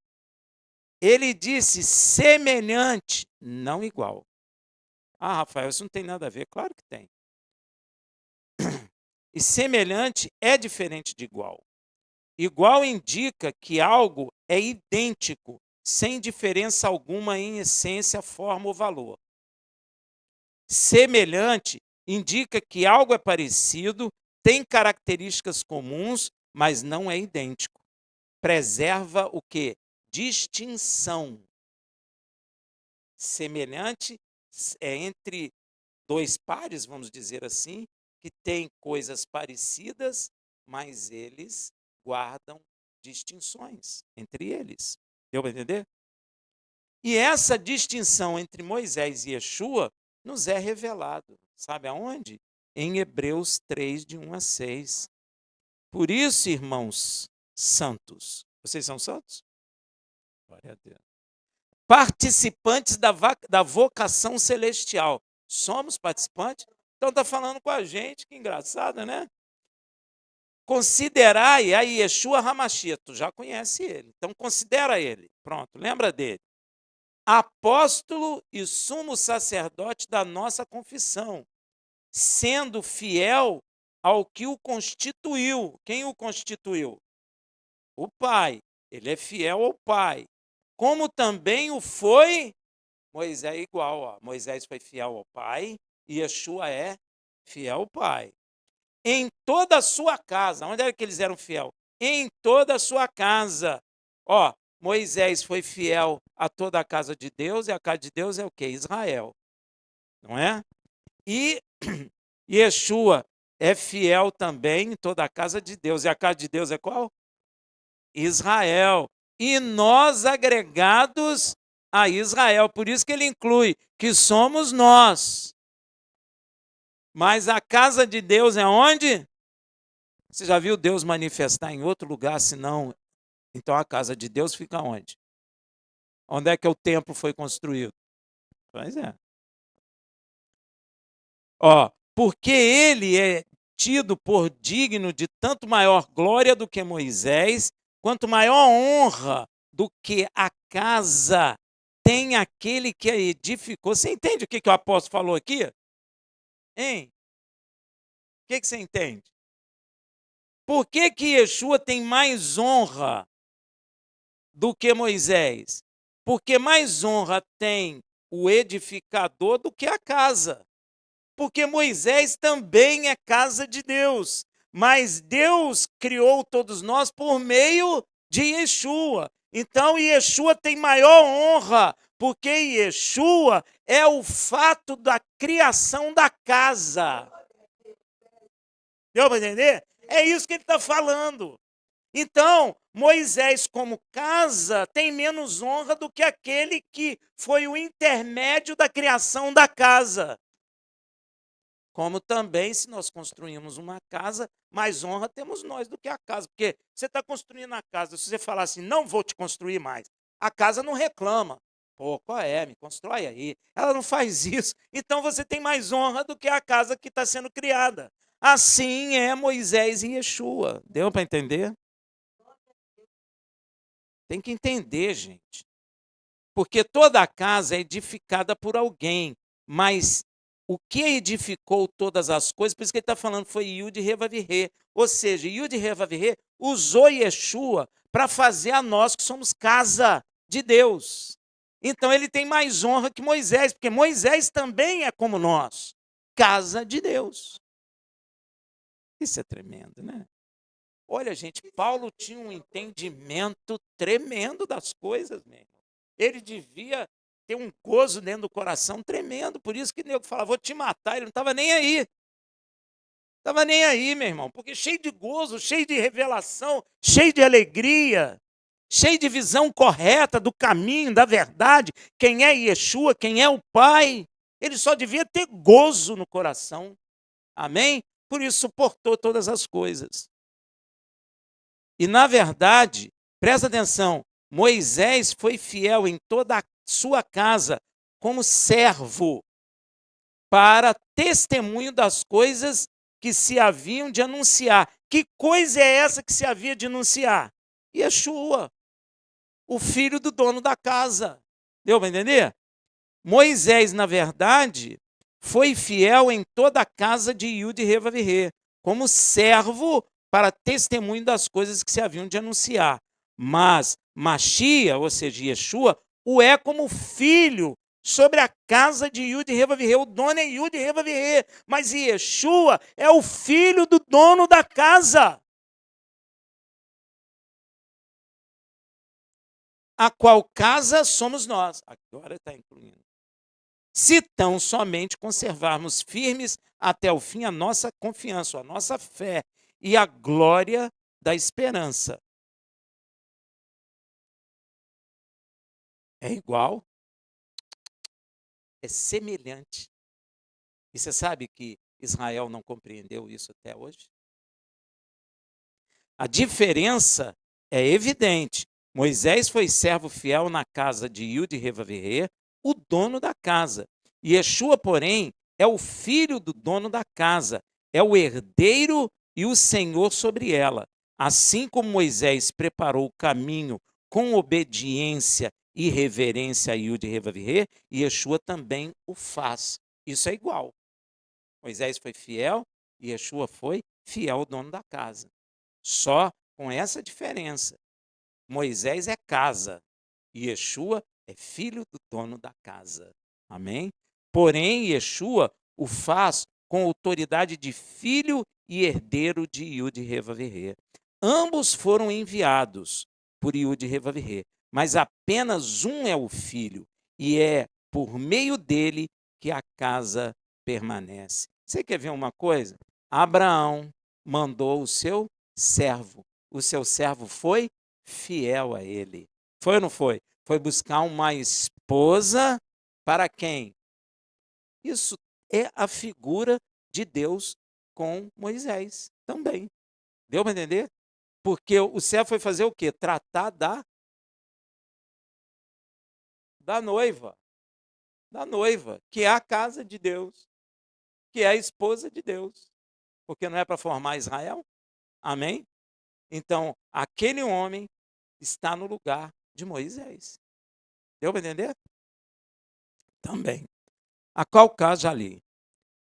Speaker 2: Ele disse semelhante, não igual. Ah, Rafael, isso não tem nada a ver. Claro que tem. E semelhante é diferente de igual. Igual indica que algo é idêntico, sem diferença alguma em essência, forma ou valor. Semelhante indica que algo é parecido, tem características comuns, mas não é idêntico. Preserva o quê? Distinção. Semelhante é entre dois pares, vamos dizer assim, que têm coisas parecidas, mas eles guardam distinções entre eles. Deu para entender? E essa distinção entre Moisés e Yeshua nos é revelado. Sabe aonde? Em Hebreus 3, de 1 a 6. Por isso, irmãos santos, vocês são santos? Glória a Deus. Participantes da vocação celestial. Somos participantes? Então está falando com a gente, que engraçado, né? Considerai a Yeshua Hamashia, tu já conhece ele, então considera ele, pronto, lembra dele. Apóstolo e sumo sacerdote da nossa confissão, sendo fiel ao que o constituiu. Quem o constituiu? O Pai. Ele é fiel ao Pai. Como também o foi Moisés, igual. Ó. Moisés foi fiel ao Pai e Yeshua é fiel ao Pai. Em toda a sua casa. Onde era que eles eram fiel? Em toda a sua casa. Ó, Moisés foi fiel a toda a casa de Deus, e a casa de Deus é o quê? Israel. Não é? E Yeshua é fiel também em toda a casa de Deus. E a casa de Deus é qual? Israel. E nós agregados a Israel. Por isso que ele inclui que somos nós. Mas a casa de Deus é onde? Você já viu Deus manifestar em outro lugar, senão? Então a casa de Deus fica onde? Onde é que o templo foi construído? Pois é. Ó, porque ele é tido por digno de tanto maior glória do que Moisés, quanto maior honra do que a casa tem aquele que a edificou. Você entende o que o apóstolo falou aqui? Hein? O que você entende? Por que Yeshua tem mais honra do que Moisés? Porque mais honra tem o edificador do que a casa. Porque Moisés também é casa de Deus, mas Deus criou todos nós por meio de Yeshua. Então Yeshua tem maior honra, porque Yeshua é o fato da criação da casa. Deu para entender? É isso que ele está falando. Então, Moisés, como casa, tem menos honra do que aquele que foi o intermédio da criação da casa. Como também, se nós construímos uma casa, mais honra temos nós do que a casa. Porque você está construindo a casa, se você falar assim, não vou te construir mais, a casa não reclama. Pô, qual é? Me constrói aí. Ela não faz isso. Então você tem mais honra do que a casa que está sendo criada. Assim é Moisés e Yeshua. Deu para entender? Tem que entender, gente. Porque toda a casa é edificada por alguém, mas o que edificou todas as coisas, por isso que ele está falando, foi Yud Revavirê. Ou seja, Yud Revavirê usou Yeshua para fazer a nós que somos casa de Deus. Então ele tem mais honra que Moisés, porque Moisés também é como nós, casa de Deus. Isso é tremendo, né? Olha, gente, Paulo tinha um entendimento tremendo das coisas, mesmo. Ele devia ter um gozo dentro do coração tremendo. Por isso que o nego falava, vou te matar. Ele não estava nem aí. Estava nem aí, meu irmão. Porque cheio de gozo, cheio de revelação, cheio de alegria, cheio de visão correta do caminho, da verdade. Quem é Yeshua, quem é o Pai. Ele só devia ter gozo no coração. Amém? Por isso suportou todas as coisas. E, na verdade, Presta atenção, Moisés foi fiel em toda a sua casa como servo para testemunho das coisas que se haviam de anunciar. Que coisa é essa que se havia de anunciar? Yeshua, o filho do dono da casa. Deu para entender? Moisés, na verdade, foi fiel em toda a casa de Iude e Revavirê, como servo para testemunho das coisas que se haviam de anunciar. Mas Machia, ou seja, Yeshua, o é como filho sobre a casa de Iude e Revavirê. O dono é Iude e Revavirê, mas Yeshua é o filho do dono da casa. A qual casa somos nós. Agora está incluindo. Se tão somente conservarmos firmes até o fim a nossa confiança, a nossa fé e a glória da esperança. É igual, é semelhante. E você sabe que Israel não compreendeu isso até hoje? A diferença é evidente. Moisés foi servo fiel na casa de Iude e Revavirê, o dono da casa. Yeshua, porém, é o filho do dono da casa, é o herdeiro e o senhor sobre ela. Assim como Moisés preparou o caminho com obediência e reverência a Iude e Revavirê, Yeshua também o faz. Isso é igual. Moisés foi fiel e Yeshua foi fiel ao dono da casa. Só com essa diferença. Moisés é casa e Yeshua é filho do dono da casa. Amém? Porém, Yeshua o faz com autoridade de filho e herdeiro de Iude e Revavirê. Ambos foram enviados por Iude e Revavirê, mas apenas um é o filho, e é por meio dele que a casa permanece. Você quer ver uma coisa? Abraão mandou o seu servo. O seu servo foi fiel a ele. Foi ou não foi? Foi buscar uma esposa para quem? Isso é a figura de Deus com Moisés também. Deu para entender? Porque o servo foi fazer o quê? Tratar da noiva. Da noiva, que é a casa de Deus, que é a esposa de Deus. Porque não é para formar Israel? Amém? Então, aquele homem está no lugar de Moisés. Deu para entender? Também. A qual caso já li.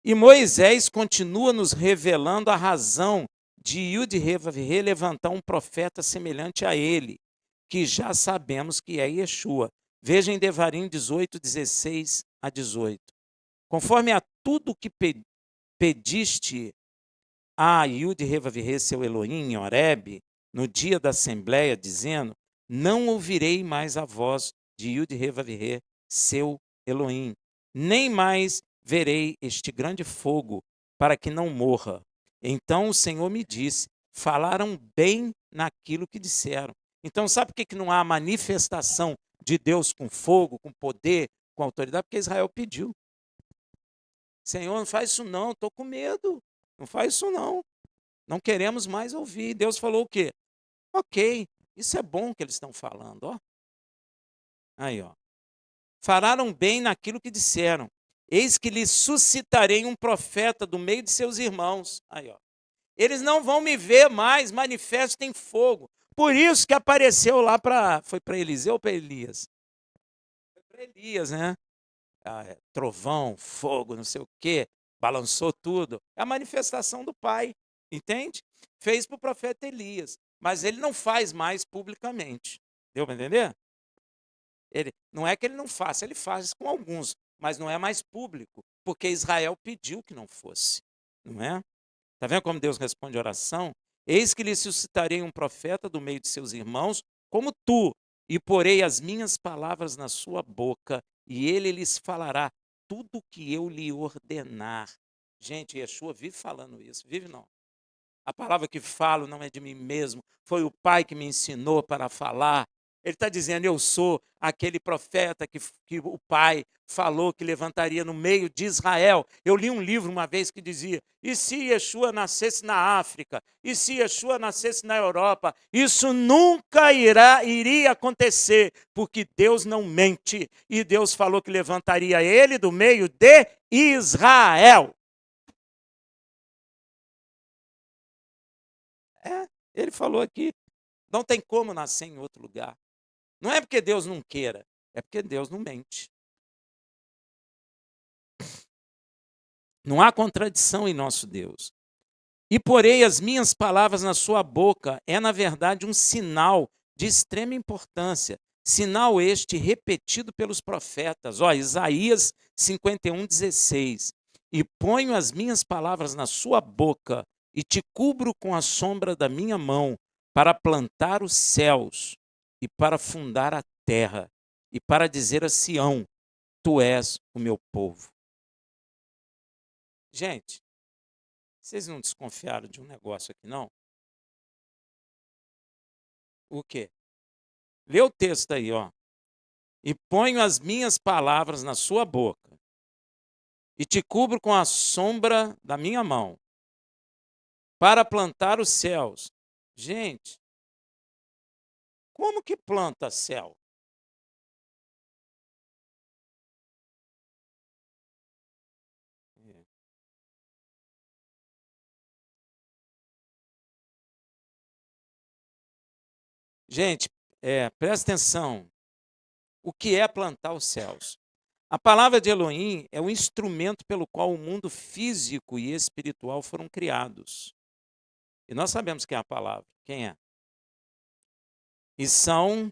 Speaker 2: E Moisés continua nos revelando a razão de Iude-Revavirê levantar um profeta semelhante a ele, que já sabemos que é Yeshua. Veja em Devarim 18, 16 a 18. Conforme a tudo que pediste a Iude-Revavirê, seu Elohim, em Horebe, no dia da assembleia, dizendo, não ouvirei mais a voz de Iude-Revavirê, seu Elohim, nem mais verei este grande fogo, para que não morra. Então o Senhor me disse, falaram bem naquilo que disseram. Então sabe por que não há manifestação de Deus com fogo, com poder, com autoridade? Porque Israel pediu. Senhor, não faz isso não, estou com medo. Não faz isso não. Não queremos mais ouvir. Deus falou o quê? Ok, isso é bom que eles estão falando, ó. Aí, ó. Falaram bem naquilo que disseram. Eis que lhes suscitarei um profeta do meio de seus irmãos. Aí, ó. Eles não vão me ver mais, manifesto em fogo. Por isso que apareceu lá para. Foi para Eliseu ou para Elias? Foi para Elias, né? Trovão, fogo, não sei o quê, balançou tudo. É a manifestação do Pai, entende? Fez para o profeta Elias, mas ele não faz mais publicamente. Deu para entender? Não é que ele não faça, ele faz com alguns, mas não é mais público, porque Israel pediu que não fosse, não é? Está vendo como Deus responde a oração? Eis que lhe suscitarei um profeta do meio de seus irmãos, como tu, e porei as minhas palavras na sua boca, e ele lhes falará tudo o que eu lhe ordenar. Gente, Yeshua vive falando isso, vive não? A palavra que falo não é de mim mesmo, foi o Pai que me ensinou para falar. Ele está dizendo, eu sou aquele profeta que o Pai falou que levantaria no meio de Israel. Eu li um livro uma vez que dizia, e se Yeshua nascesse na África? E se Yeshua nascesse na Europa? Isso nunca iria acontecer, porque Deus não mente. E Deus falou que levantaria ele do meio de Israel. Ele falou aqui, não tem como nascer em outro lugar. Não é porque Deus não queira, é porque Deus não mente. Não há contradição em nosso Deus. E porei as minhas palavras na sua boca é, na verdade, um sinal de extrema importância. Sinal este repetido pelos profetas. Isaías 51:16. E ponho as minhas palavras na sua boca e te cubro com a sombra da minha mão para plantar os céus e para fundar a terra e para dizer a Sião, tu és o meu povo. Gente, vocês não desconfiaram de um negócio aqui, não? O quê? Lê o texto aí, ó. E ponho as minhas palavras na sua boca e te cubro com a sombra da minha mão para plantar os céus. Gente, como que planta céu? Gente, presta atenção. O que é plantar os céus? A palavra de Elohim é o instrumento pelo qual o mundo físico e espiritual foram criados. E nós sabemos quem é a palavra. Quem é? E são...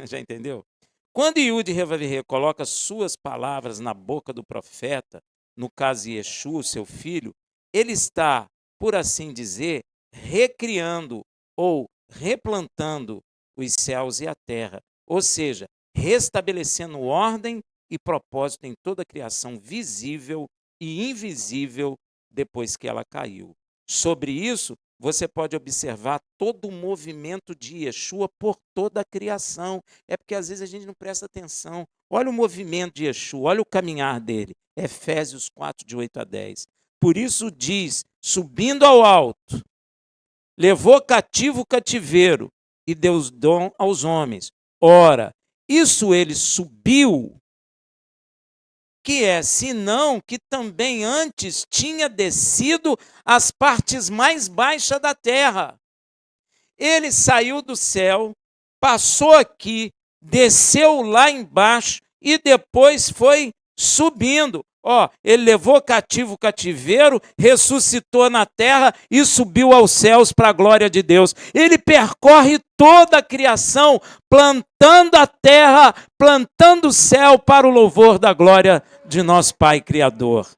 Speaker 2: já entendeu? Quando Yud Revavirê coloca suas palavras na boca do profeta, no caso Yeshua, seu filho, ele está, por assim dizer, recriando ou replantando os céus e a terra, ou seja, restabelecendo ordem e propósito em toda a criação visível e invisível depois que ela caiu. Sobre isso, você pode observar todo o movimento de Yeshua por toda a criação. É porque às vezes a gente não presta atenção. Olha o movimento de Yeshua, olha o caminhar dele. Efésios 4, de 8 a 10. Por isso diz, subindo ao alto, levou cativo o cativeiro e deu dom aos homens. Ora, isso ele subiu, que é, senão que também antes tinha descido às partes mais baixas da terra. Ele saiu do céu, passou aqui, desceu lá embaixo e depois foi subindo. Ele levou cativo o cativeiro, ressuscitou na terra e subiu aos céus para a glória de Deus. Ele percorre toda a criação, plantando a terra, plantando o céu para o louvor da glória de nosso Pai Criador.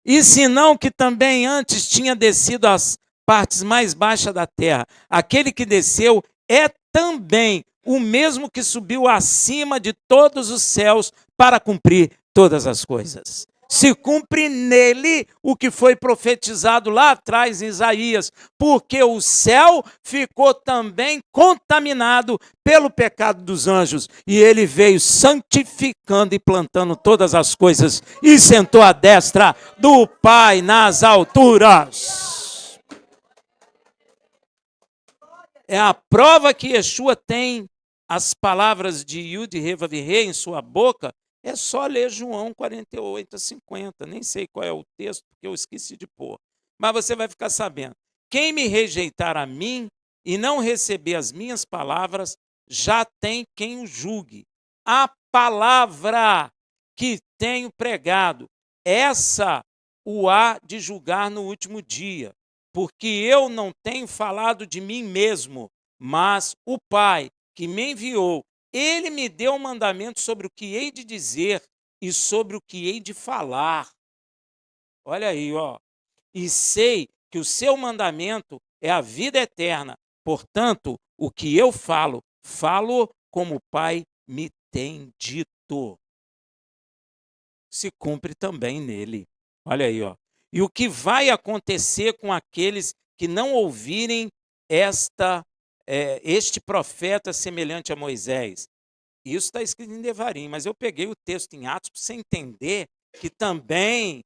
Speaker 2: E senão que também antes tinha descido às partes mais baixas da terra, aquele que desceu é também o mesmo que subiu acima de todos os céus para cumprir todas as coisas. Se cumpre nele o que foi profetizado lá atrás em Isaías, porque o céu ficou também contaminado pelo pecado dos anjos, e ele veio santificando e plantando todas as coisas, e sentou à destra do Pai nas alturas. É a prova que Yeshua tem as palavras de Yud Revavirê em sua boca. É só ler João 48:50. Nem sei qual é o texto, porque eu esqueci de pôr. Mas você vai ficar sabendo. Quem me rejeitar a mim e não receber as minhas palavras, já tem quem o julgue. A palavra que tenho pregado, essa o há de julgar no último dia. Porque eu não tenho falado de mim mesmo, mas o Pai que me enviou, ele me deu um mandamento sobre o que hei de dizer e sobre o que hei de falar. Olha aí, E sei que o seu mandamento é a vida eterna. Portanto, o que eu falo, falo como o Pai me tem dito. Se cumpre também nele. Olha aí, E o que vai acontecer com aqueles que não ouvirem este profeta semelhante a Moisés? Isso está escrito em Devarim, mas eu peguei o texto em Atos para você entender que também,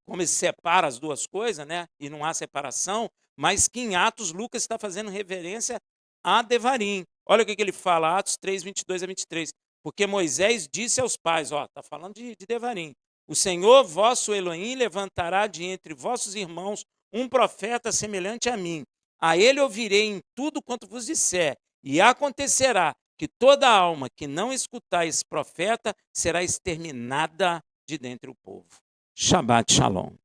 Speaker 2: como ele separa as duas coisas, né, e não há separação, mas que em Atos Lucas está fazendo reverência a Devarim. Olha o que ele fala, Atos 3, 22 a 23. Porque Moisés disse aos pais, está falando de Devarim, o Senhor vosso Elohim levantará de entre vossos irmãos um profeta semelhante a mim. A ele ouvirei em tudo quanto vos disser, e acontecerá que toda alma que não escutar esse profeta será exterminada de dentre o povo. Shabbat Shalom.